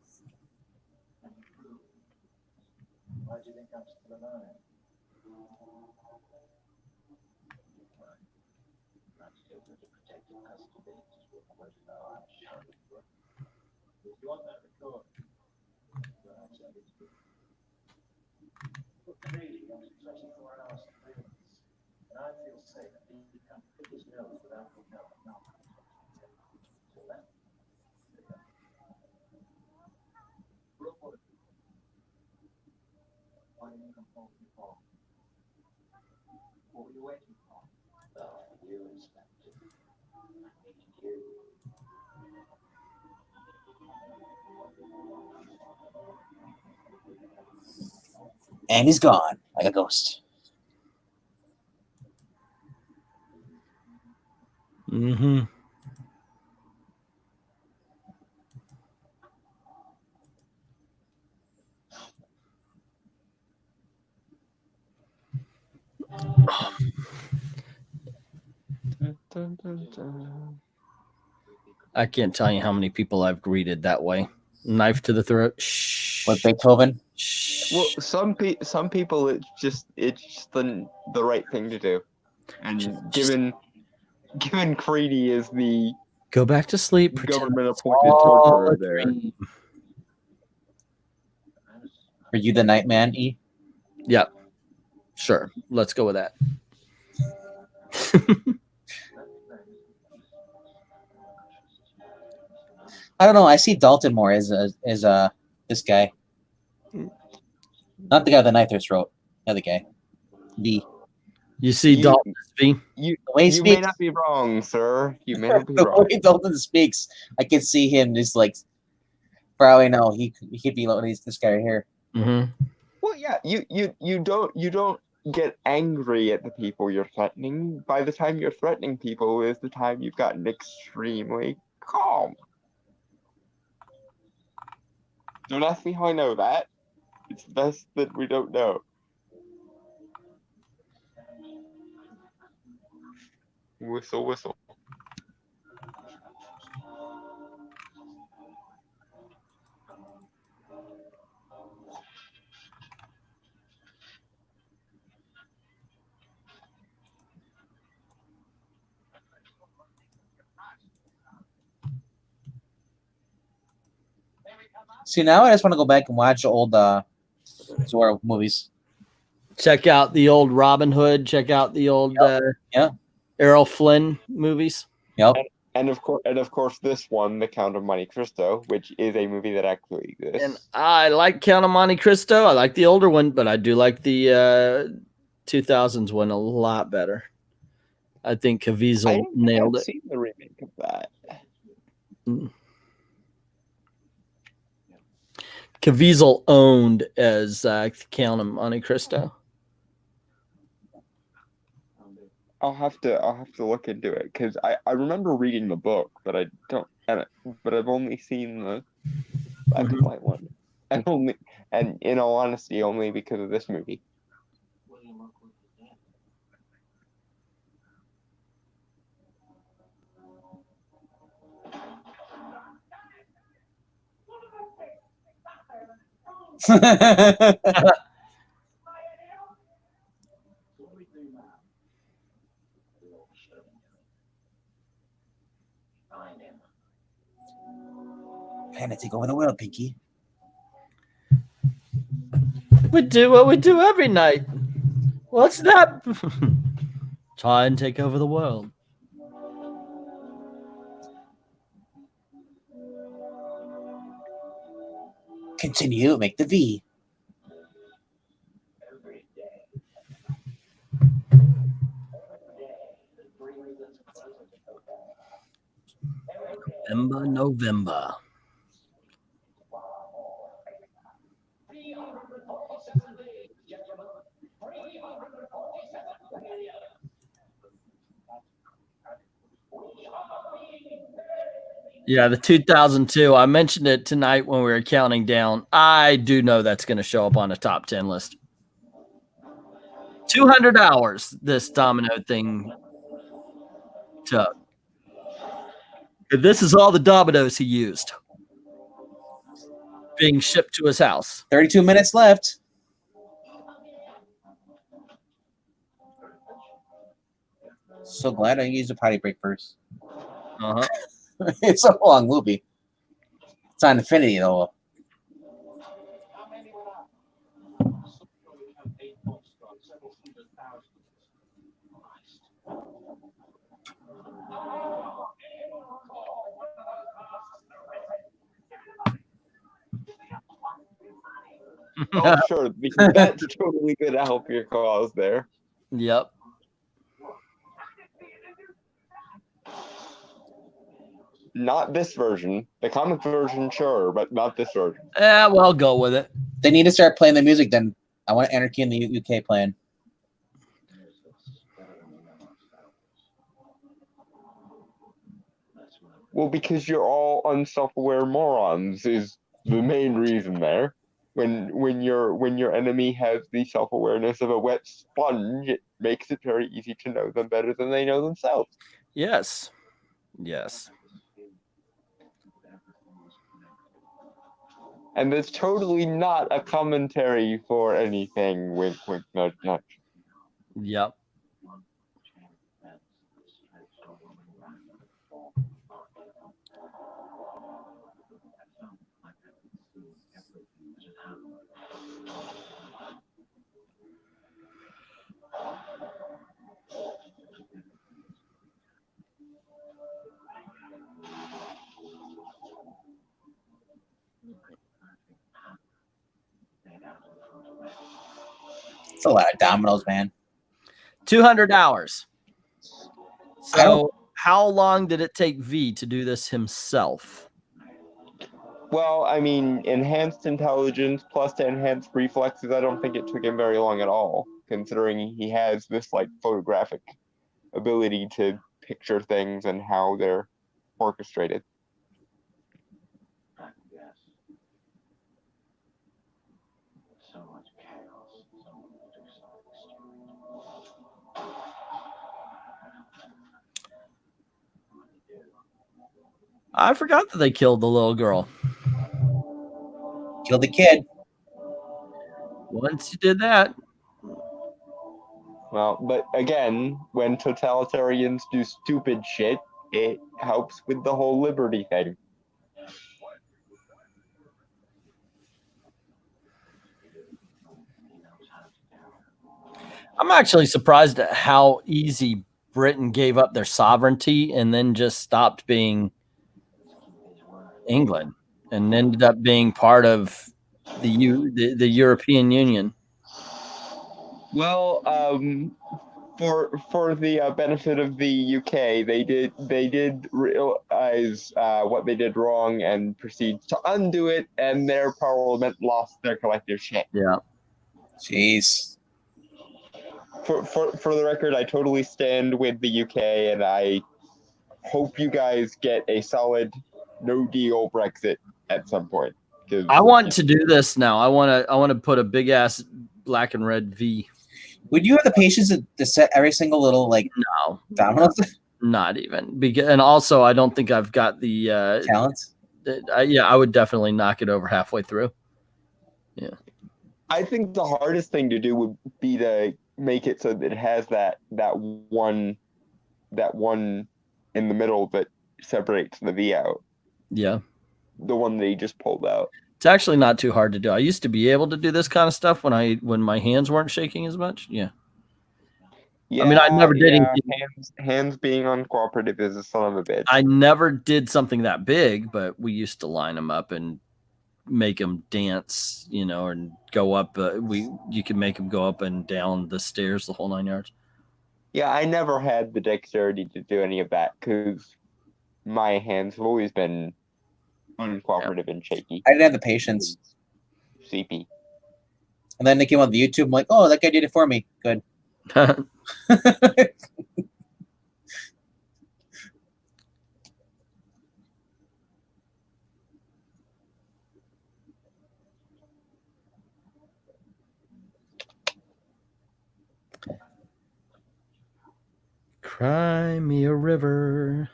And he's gone like a ghost.
Mm-hmm. I can't tell you how many people I've greeted that way. Knife to the throat. Shh.
With Beethoven.
Shh.
Well, some people it's just the right thing to do, and given Creedy is the
Go back to sleep. Pretend
government
it's
appointed
all
torturer
a
there.
dream.
Are you the Nightman, E?
Yep. Sure. Let's go with that.
I don't know. I see Dalton more as this guy. Not the guy with the knife through his throat. The other guy. V.
You see
You-
Dalton V?
You
The way he
you may
speaks.
not be wrong, sir. You may not be
The
wrong.
way Dalton speaks, I can see him just like. Probably no. He could be like this guy right here.
Mm-hmm.
Well, yeah. You don't get angry at the people you're threatening. By the time you're threatening people is the time you've gotten extremely calm. Don't ask me how I know that. It's best that we don't know. Whistle, whistle.
See, now I just want to go back and watch old Zorro movies.
Check out the old Robin Hood. Check out the old
Yeah.
Errol Flynn movies.
Yep.
And of course, this one, The Count of Monte Cristo, which is a movie that actually exists.
And I like Count of Monte Cristo. I like the older one, but I do like the 2000s one a lot better. I think Caviezel nailed
I've
it.
seen the remake of that.
Caviezel owned as Count of Monte Cristo.
I'll have to look into it because I remember reading the book, but I don't. But I've only seen the black and white one, and in all honesty, only because of this movie.
Trying to take over the world, Pinky.
We do what we do every night. What's that? Try and take over the world.
Continue, make the V.
November. Yeah, the 2002. I mentioned it tonight when we were counting down. I do know that's going to show up on a top 10 list. 200 hours this domino thing took. This is all the dominoes he used being shipped to his house.
32 minutes left. So glad I used a potty break first.
Uh-huh.
It's a long movie. It's on Infinity though.
Oh, sure, because that's totally going to help your cause there.
Yep.
Not this version. The comic version, sure, but not this version.
Yeah, well, I'll go with it.
They need to start playing the music then. I want Anarchy in the UK playing.
Well, because you're all unself-aware morons is the main reason there. When your enemy has the self-awareness of a wet sponge, it makes it very easy to know them better than they know themselves.
Yes. Yes.
And that's totally not a commentary for anything. Wink, wink, nudge, nudge.
Yep.
It's a lot of dominoes, man.
$200.
I don't-
So, how long did it take V to do this himself?
Well, I mean, enhanced intelligence plus enhanced reflexes, I don't think it took him very long at all, considering he has this, like, photographic ability to picture things and how they're orchestrated.
I forgot that they killed the little girl.
Killed the kid.
Once you did that,
Well, but again, when totalitarians do stupid shit, it helps with the whole liberty thing.
I'm actually surprised at how easy Britain gave up their sovereignty and then just stopped being England and ended up being part of the European Union.
Well, for the benefit of the UK, they did realize what they did wrong and proceed to undo it, and their parliament lost their collective shit.
Yeah.
Jeez.
For the record, I totally stand with the UK, and I hope you guys get a solid no deal Brexit at some point.
I want to do this now. I want to put a big ass black and red V.
Would you have the patience to set every single little like
No,
dominoes?
not even. Because, and also, I don't think I've got the
Talents?
yeah, I would definitely knock it over halfway through. Yeah.
I think the hardest thing to do would be to make it so that it has that one in the middle that separates the V out.
Yeah.
The one that he just pulled out.
It's actually not too hard to do. I used to be able to do this kind of stuff when my hands weren't shaking as much. Yeah.
Yeah,
I mean, I never did anything.
Hands being uncooperative is a son of a bitch.
I never did something that big, but we used to line them up and make them dance, you know, and go up. You can make them go up and down the stairs, the whole 9 yards.
Yeah, I never had the dexterity to do any of that because my hands have always been uncooperative and shaky.
I didn't have the patience.
CP.
And then they came on the YouTube. I'm like, oh, that guy did it for me. Good.
Cry me a river.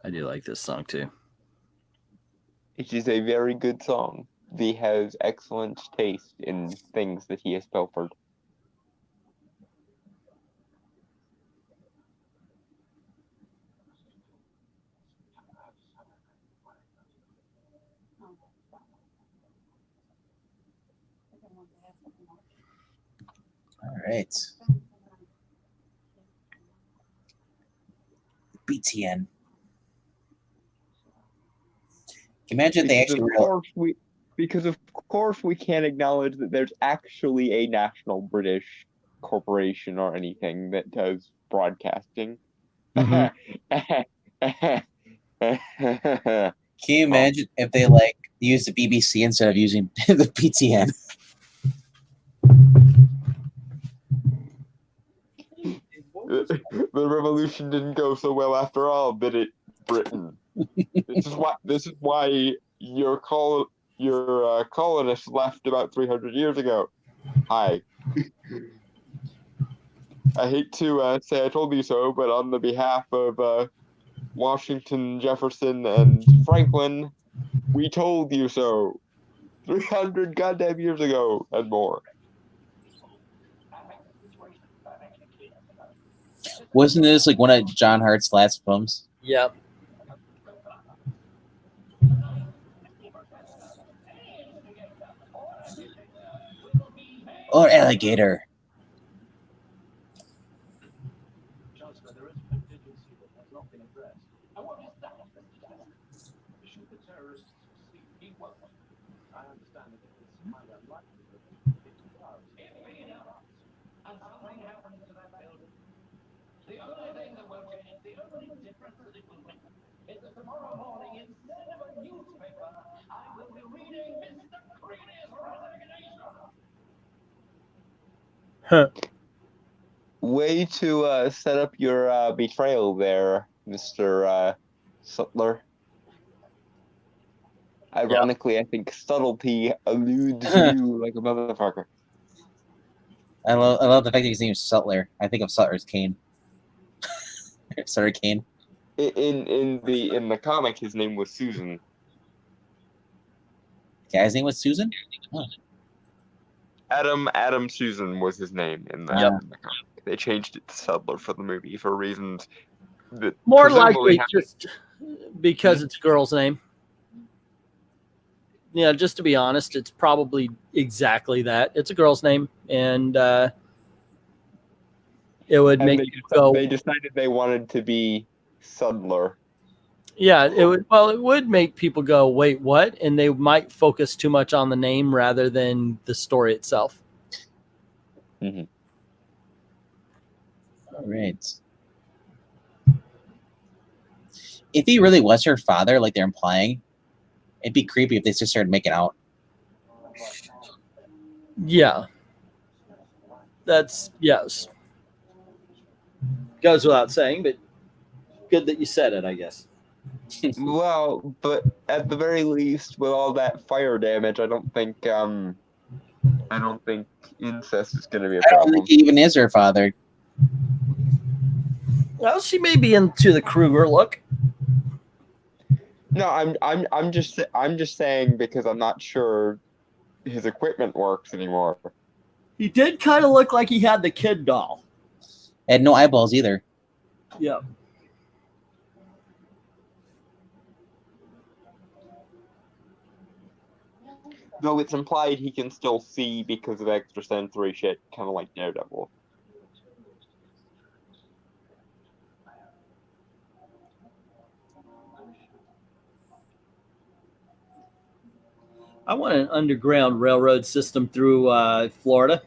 I do like this song too.
It is a very good song. V has excellent taste in things that he has pilfered.
right. BTN. Can you imagine if they
Because
actually
of course we can't acknowledge that there's actually a national British corporation or anything that does broadcasting.
Mhm.
Can you imagine if they like use the BBC instead of using the BTN?
The revolution didn't go so well after all, did it, Britain? This is why your colonists left about 300 years ago. Hi. I hate to say I told you so, but on the behalf of Washington, Jefferson, and Franklin, we told you so 300 goddamn years ago and more.
Wasn't this like one of John Hart's last films?
Yeah.
Or Alligator?
Chancellor, there is a contingency that has not been addressed. And what is that, Mr. Chancellor? Should the terrorists succeed, he won't. I understand that it is highly unlikely, but if he does, if he does, and something happens to that building, the only thing that will change, the only difference that it will make, is that tomorrow morning, instead of a newspaper, I will be reading Mr. Cready's resignation.
Huh.
Way to set up your betrayal there, Mr. Sutler. Ironically, I think subtlety alludes to you like a motherfucker.
I love the fact that his name is Sutler. I think of Sutler as Kane. Sutter Kane.
In the comic, his name was Susan.
Guy's name was Susan? Oh.
Adam Susan was his name in the comic. They changed it to Sutler for the movie for reasons that
More
presumably
likely just because it's a girl's name. Yeah, just to be honest, it's probably exactly that. It's a girl's name, and it would make you go.
They decided they wanted to be Sudler.
Yeah, it would. Well, it would make people go, "Wait, what?" And they might focus too much on the name rather than the story itself.
Mm-hmm.
All right. If he really was her father, like they're implying, it'd be creepy if they just started making out.
Yeah, that's yes. Goes without saying, but good that you said it, I guess.
Well, but at the very least, with all that fire damage, I don't think incest is going to be a
I don't
problem.
think he even is her father.
Well, she may be into the Kruger look.
No, I'm just saying because I'm not sure his equipment works anymore.
He did kind of look like he had the kid doll.
Had no eyeballs either.
Yeah.
Though it's implied he can still see because of extrasensory shit, kind of like Daredevil.
I want an underground railroad system through Florida.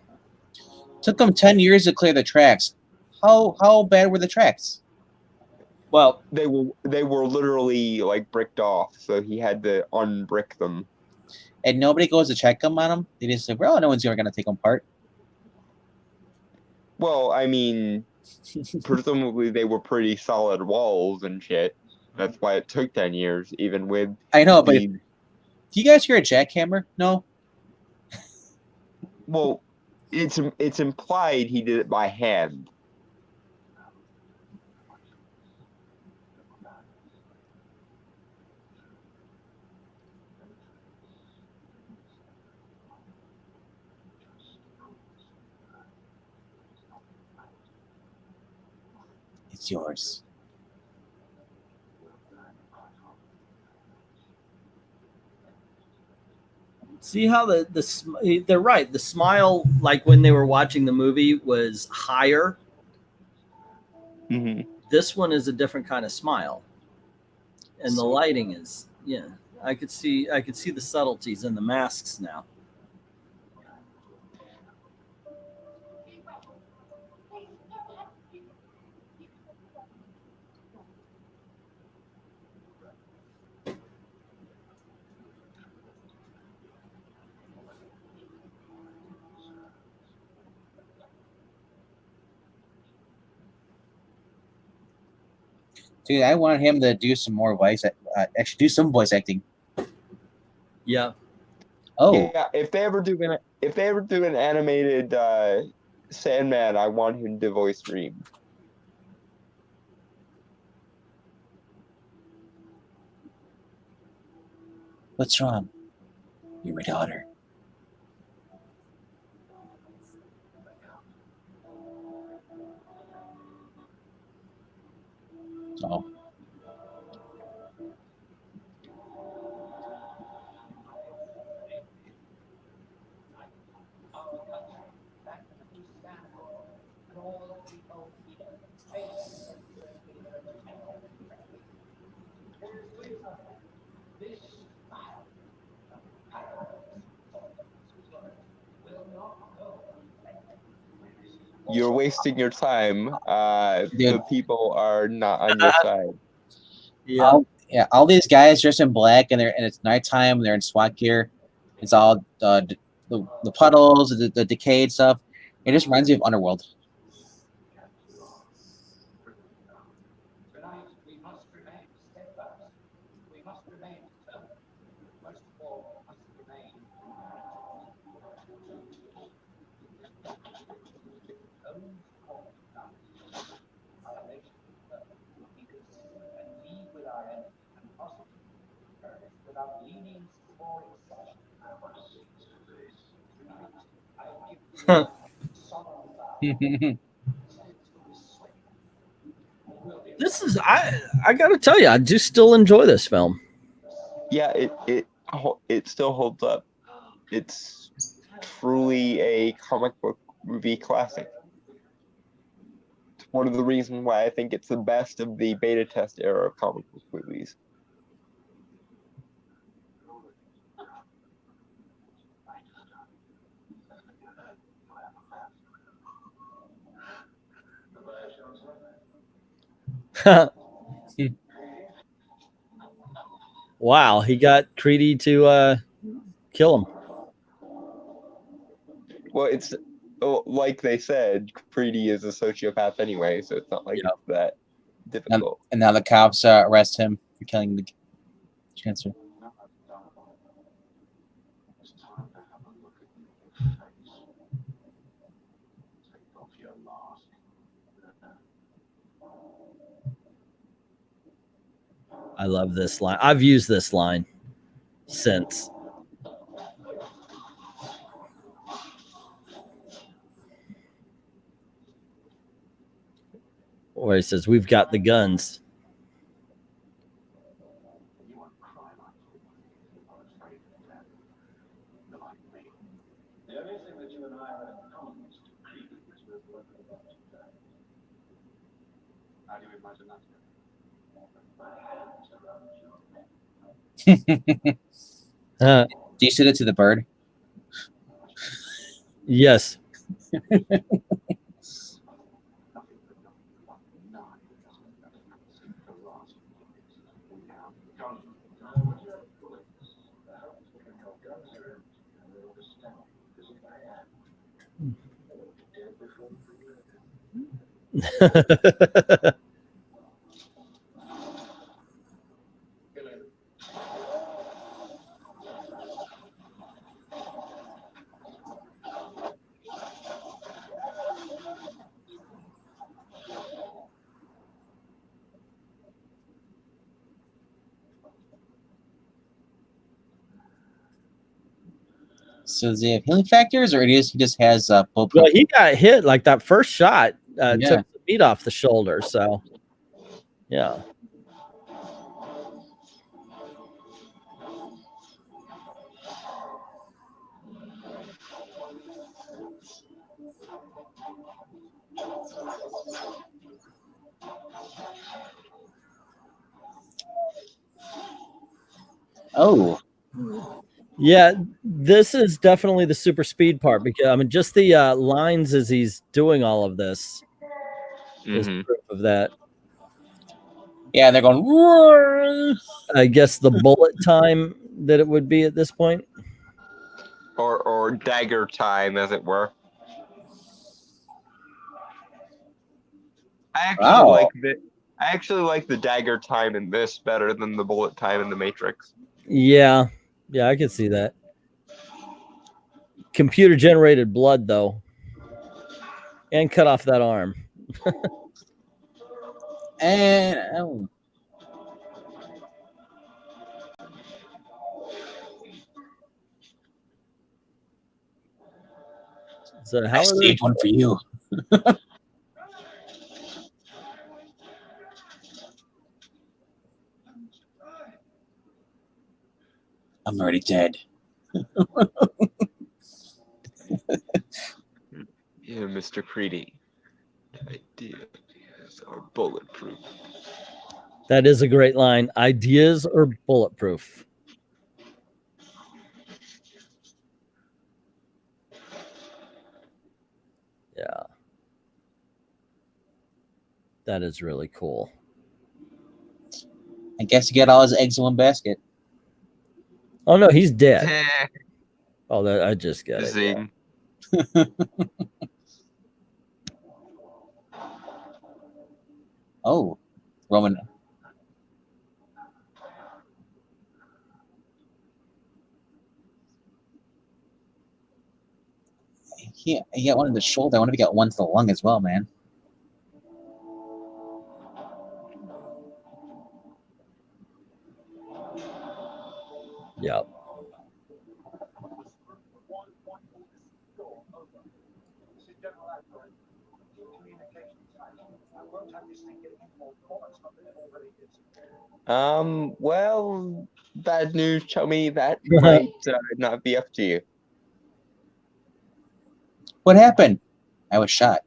Took them 10 years to clear the tracks. How bad were the tracks?
Well,
They were literally like bricked off, so he had to unbrick them.
And nobody goes to check them on them? They just say, well, no one's ever going to take them apart.
Well, I mean, presumably they were pretty solid walls and shit. That's why it took 10 years, even with
I know, but do you guys hear a jackhammer? No?
Well, it's implied he did it by hand.
It's yours.
See how they're right. The smile, like when they were watching the movie, was higher.
Mm-hmm.
This one is a different kind of smile, and the lighting is I could see the subtleties in the masks now.
Dude, I want him to do some more actually do some voice acting.
Yeah.
Oh,
Yeah, if they ever do an animated Sandman, I want him to voice Reem.
what's wrong? You're my daughter. Oh.
Our country, back in the East Sandwich, and all the people here, facing the terrible threat. It is clear this battle, the paradox of this world, will not go unreflected.
You're wasting your time.
Dude.
The people are not on your side.
Yeah.
All these guys dressed in black and it's nighttime. They're in SWAT gear. It's all the puddles, the decayed stuff. It just reminds me of Underworld.
Tonight, we must remain steadfast. We must remain determined. Most of all, we must remain those called our nation will be consistent and lead with our enemy and prosecute courage without leanings or exception. Tonight, I give you a solemn vow to respect.
This is I got to tell you, I do still enjoy this film.
Yeah, it still holds up. It's truly a comic book movie classic. It's one of the reasons why I think it's the best of the beta test era of comic book movies.
Wow, he got Creedy to kill him.
Well, it's like they said, Creedy is a sociopath anyway, so it's not like it's that difficult.
And now the cops arrest him for killing the Chancellor.
I love this line. I've used this line since. Where he says, "We've got the guns."
The only thing that you and I have in common, Mr. Creedy, is we're both about to die. How do you imagine that? My hands around your neck.
Do you send it to the bird?
Yes.
So does he have healing factors, or he just has
Well, he got hit like that first shot took the meat off the shoulder. So, yeah.
Oh,
Yeah, this is definitely the super speed part because I mean, just the lines as he's doing all of this is
Mhm.
proof of that.
yeah, they're going. "Roar."
I guess the bullet time that it would be at this point.
Or dagger time, as it were. I actually
Wow.
like the I actually like the dagger time in this better than the bullet time in the Matrix.
Yeah, yeah, I could see that. Computer generated blood though, and cut off that arm.
And oh,
So
I
how are they?
saved one for you. I'm already dead.
Yeah, Mr. Creedy. Ideas are bulletproof.
That is a great line. Ideas are bulletproof. Yeah, that is really cool.
I guess you get all his eggs in one basket.
Oh no, he's dead. Oh, that I just get it. Yeah.
Zing.
Oh, Roman. He got one in the shoulder. I wonder if he got one to the lung as well, man.
Yeah.
This is General Adler. Communications. I won't have this thing getting any more ports than it already is.
Well, bad news, Chummy. That might not be up to you.
What happened? I was shot.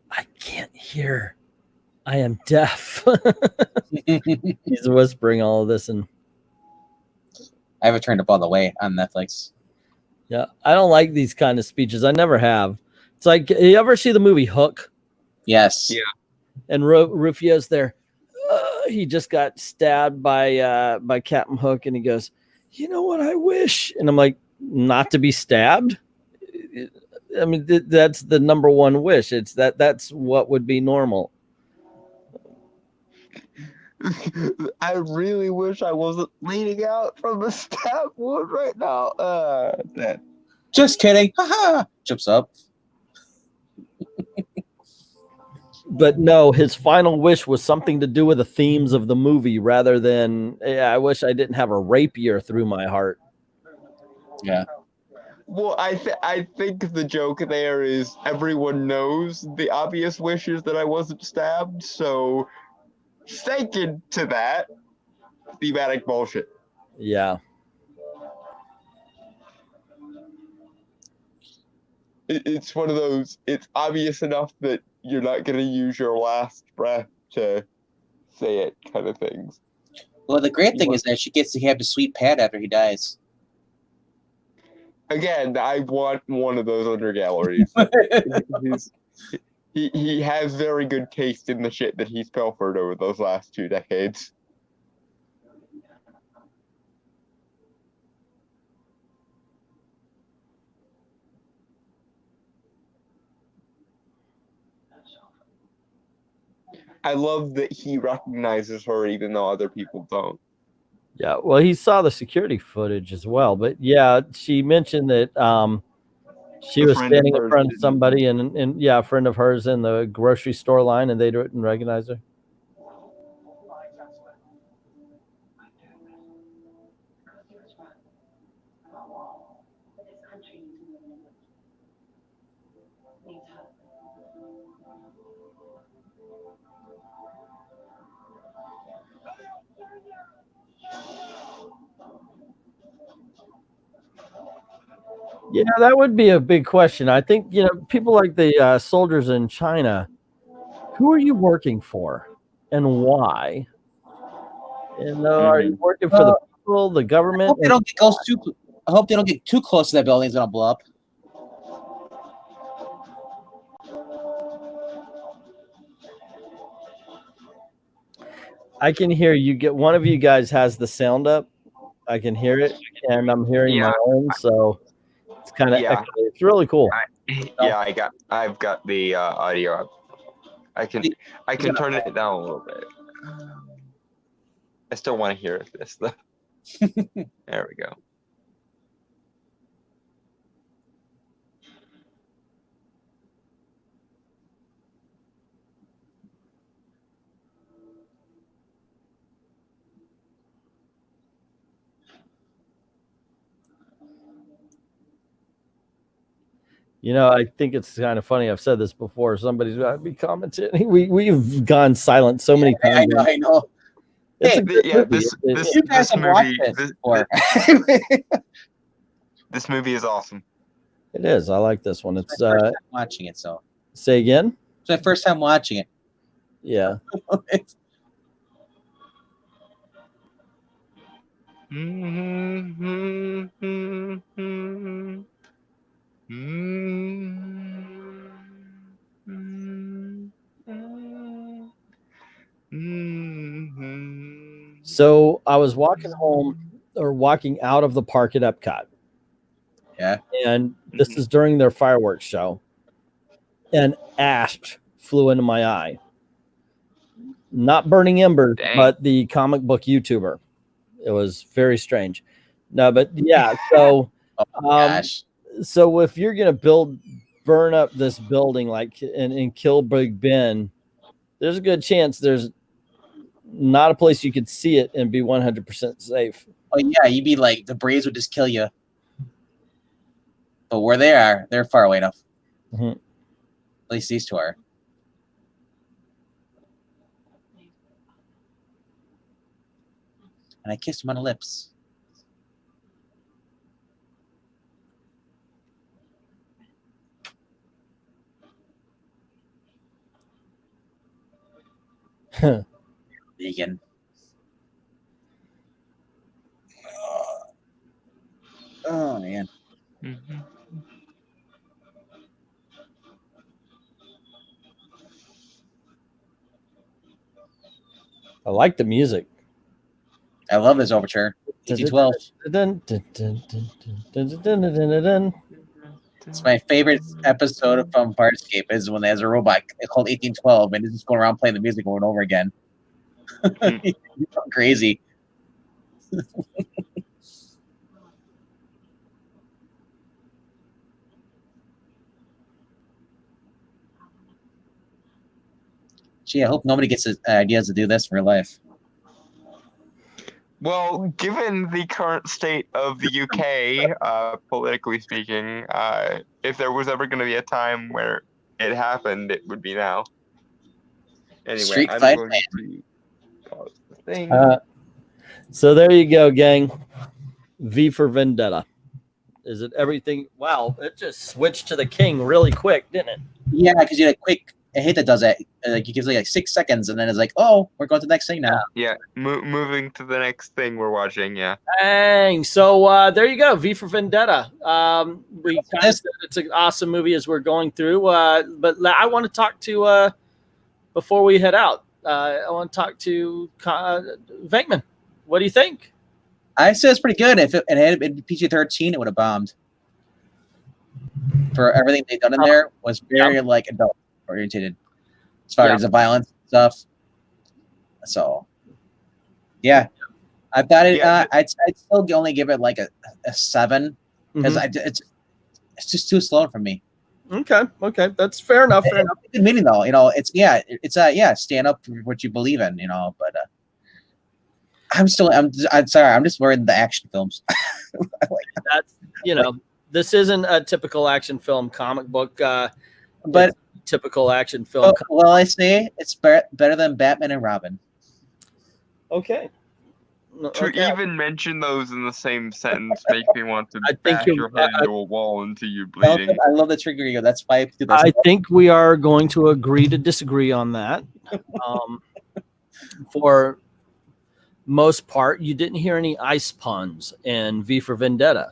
I can't hear. I am deaf. He's whispering all of this, and
I haven't turned up all the way on Netflix.
yeah, I don't like these kind of speeches. I never have. It's like you ever see the movie Hook?
Yes.
Yeah.
And Rufio's there. He just got stabbed by Captain Hook, and he goes, "You know what I wish?" And I'm like, "Not to be stabbed." I mean, that's the number one wish. It's that's what would be normal.
I really wish I wasn't leaning out from the stab wound right now. That.
Just kidding. Haha. Jumps up.
But no, his final wish was something to do with the themes of the movie rather than, "Yeah, I wish I didn't have a rapier through my heart."
Yeah.
Well, I think the joke there is everyone knows the obvious wish is that I wasn't stabbed, so second to that, thematic bullshit.
Yeah.
It's one of those, it's obvious enough that you're not going to use your last breath to say it kind of things.
Well, the great thing is that she gets to have the sweet pad after he dies.
Again, I want one of those under galleries. He has very good taste in the shit that he's pilfered over those last 2 decades. I love that he recognizes her even though other people don't.
Yeah. Well, he saw the security footage as well. But yeah, she mentioned that she
A
was
friend of
standing in
hers
front of
didn't.
somebody, and yeah, a friend of hers in the grocery store line, and they didn't recognize her.
Need help.
Yeah, that would be a big question. I think, people like the soldiers in China, who are you working for and why? Are you working for the people, the
I
government?
hope they don't get close too. I hope they don't get too close to that building. It's gonna blow up.
I can hear you. Get one of you guys has the sound up. I can hear it, and I'm hearing my own, so it's kind of
Yeah.
echoey. It's really cool.
Yeah, I've got the audio up. I can turn it down a little bit. I still want to hear this though. There we go.
I think it's kind of funny. I've said this before. Somebody's going to be commenting. We've gone silent so many times.
I know.
It's
Hey,
a good movie.
You guys have watched this before.
This movie is awesome.
It is. I like this one. It's
my first time watching it, so
say again.
it's my first time watching it.
Yeah. So I was walking home or walking out of the park at Epcot.
Yeah.
And this is during their fireworks show. And ash flew into my eye. Not Burning Embers, but the comic book YouTuber. It was very strange. No, but yeah. So,
Gosh.
So if you're gonna burn up this building and kill Big Ben, there's a good chance there's not a place you could see it and be 100% safe.
Oh yeah, you'd be like the Braves would just kill you. But where they are, they're far away enough.
Mm-hmm.
At least these two are. And I kissed him on the lips. Vegan. Oh man.
I like the music.
I love this overture. 1812. It's my favorite episode from Farscape is when there's a robot called 1812 and it's just going around playing the music over and over again. Crazy. Gee, I hope nobody gets ideas to do this in real life.
Well, given the current state of the UK, politically speaking, if there was ever going to be a time where it happened, it would be now. Anyway,
Street
I'm
fight,
going to pause the thing.
So there you go, gang. V for Vendetta. Is it everything? Wow, it just switched to the king really quick, didn't it?
Yeah, because you had a quick. I hate that does that. Like, it gives like 6 seconds, and then it's like, oh, we're going to the next thing now.
Yeah, moving to the next thing we're watching. Yeah.
Dang. So there you go. V for Vendetta. We kind of said it's an awesome movie as we're going through. But I want to talk to before we head out. I want to talk to Venkman. What do you think?
I said it's pretty good. If it had been PG-13, it would have bombed. For everything they've done in there was very like adult oriented as far as the violence and stuff. So, yeah, I thought it. I'd still only give it like a 7 because it's just too slow for me.
Okay, that's fair enough. Fair enough.
Good meaning though, it's stand up for what you believe in, but I'm sorry, I'm just worried the action films.
That's this isn't a typical action film comic book.
But
It's a typical action film.
well, I say it's better than Batman and Robin.
Okay.
To
Okay.
even mention those in the same sentence makes me want to
I think
bash
you're-
your head into a wall until you're
I
bleeding.
love the trigger you. That's why I do this.
I think we are going to agree to disagree on that. For most part, you didn't hear any ice puns in V for Vendetta.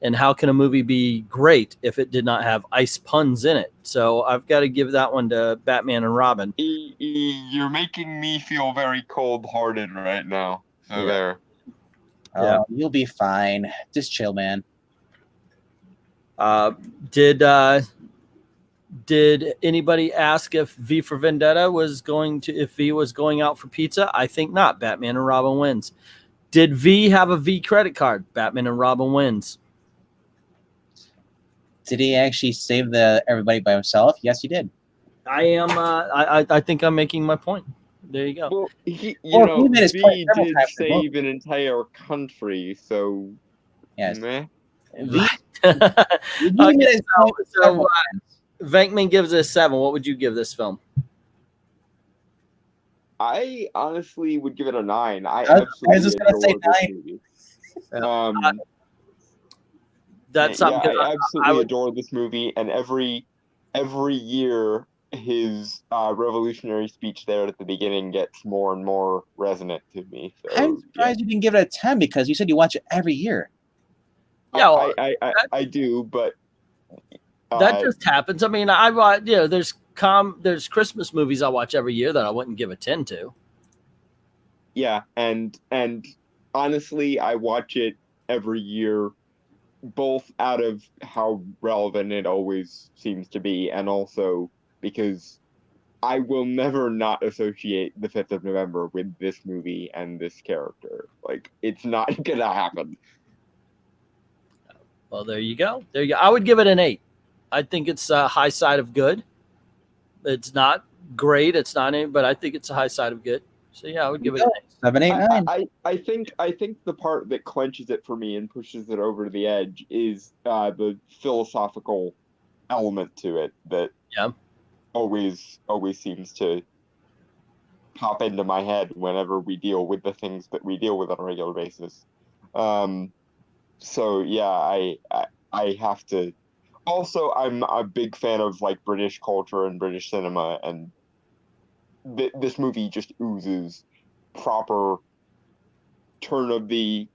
And how can a movie be great if it did not have ice puns in it? So I've got to give that one to Batman and Robin.
You're making me feel very cold-hearted right now. So
Yeah.
there.
Yeah.
You'll be fine. Just chill, man.
Did anybody ask if V for Vendetta was going out for pizza? I think not. Batman and Robin wins. Did V have a V credit card? Batman and Robin wins.
Did he actually save everybody by himself? Yes, he did.
I am. I think I'm making my point. There you go.
Well, he
made his point
V
several
did
times in the book.
save an entire country, so
Yes.
meh.
V
Okay,
made his point
so
several times.
Venkman gives it a 7. What would you give this film?
I honestly would give it a 9. I
was
absolutely
just gonna say
adore this
9.
movie.
Yeah. That's something.
I absolutely adore this movie, and every year his revolutionary speech there at the beginning gets more and more resonant to me. So,
I'm surprised you didn't give it a 10 because you said you watch it every year.
Yeah, well,
I do, but
that just happens. I mean, there's Christmas movies I watch every year that I wouldn't give a 10 to.
Yeah, and honestly, I watch it every year, both out of how relevant it always seems to be, and also because I will never not associate the 5th of November with this movie and this character. Like, it's not gonna happen.
Well, there you go. There you go. I would give it an 8. I think it's a high side of good. It's not great. It's not any, but I think it's a high side of good. So yeah, I would give it an 8.
7, 8, 9.
I think the part that clenches it for me and pushes it over the edge is the philosophical element to it that always seems to pop into my head whenever we deal with the things that we deal with on a regular basis. So yeah, I have to. Also, I'm a big fan of like British culture and British cinema, and this movie just oozes proper turn of the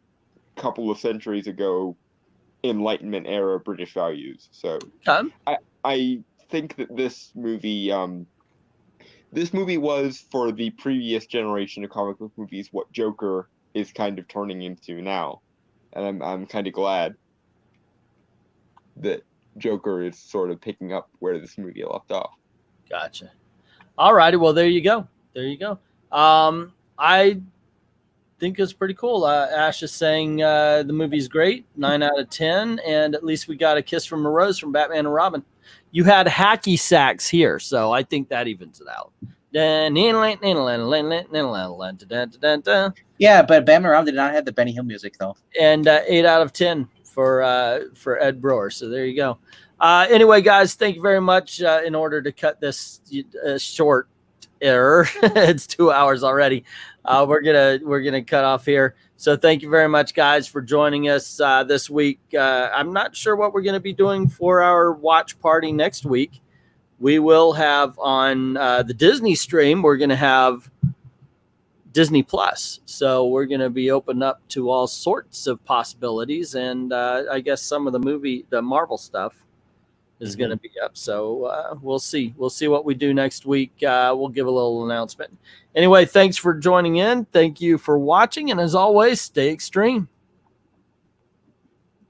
couple of centuries ago Enlightenment era British values. So I think that this movie was for the previous generation of comic book movies what Joker is kind of turning into now, and I'm kind of glad that Joker is sort of picking up where this movie left off.
Gotcha. All righty. Well, there you go. There you go. I think it's pretty cool. Ash is saying the movie's great, 9 out of 10, and at least we got a kiss from a rose from Batman and Robin. You had hacky sacks here, so I think that evens it out.
Yeah, but Batman and Robin did not have the Benny Hill music though.
And 8 out of 10 for Ed Brewer. So there you go. Anyway, guys, thank you very much. In order to cut this short error, it's 2 hours already. We're gonna cut off here. So thank you very much, guys, for joining us this week. I'm not sure what we're gonna be doing for our watch party next week. We will have on the Disney stream. We're gonna have Disney Plus, so we're going to be open up to all sorts of possibilities, and I guess some of the Marvel stuff is going to be up. So we'll see what we do next week. We'll give a little announcement. Anyway, thanks for joining in. Thank you for watching, and as always, stay extreme.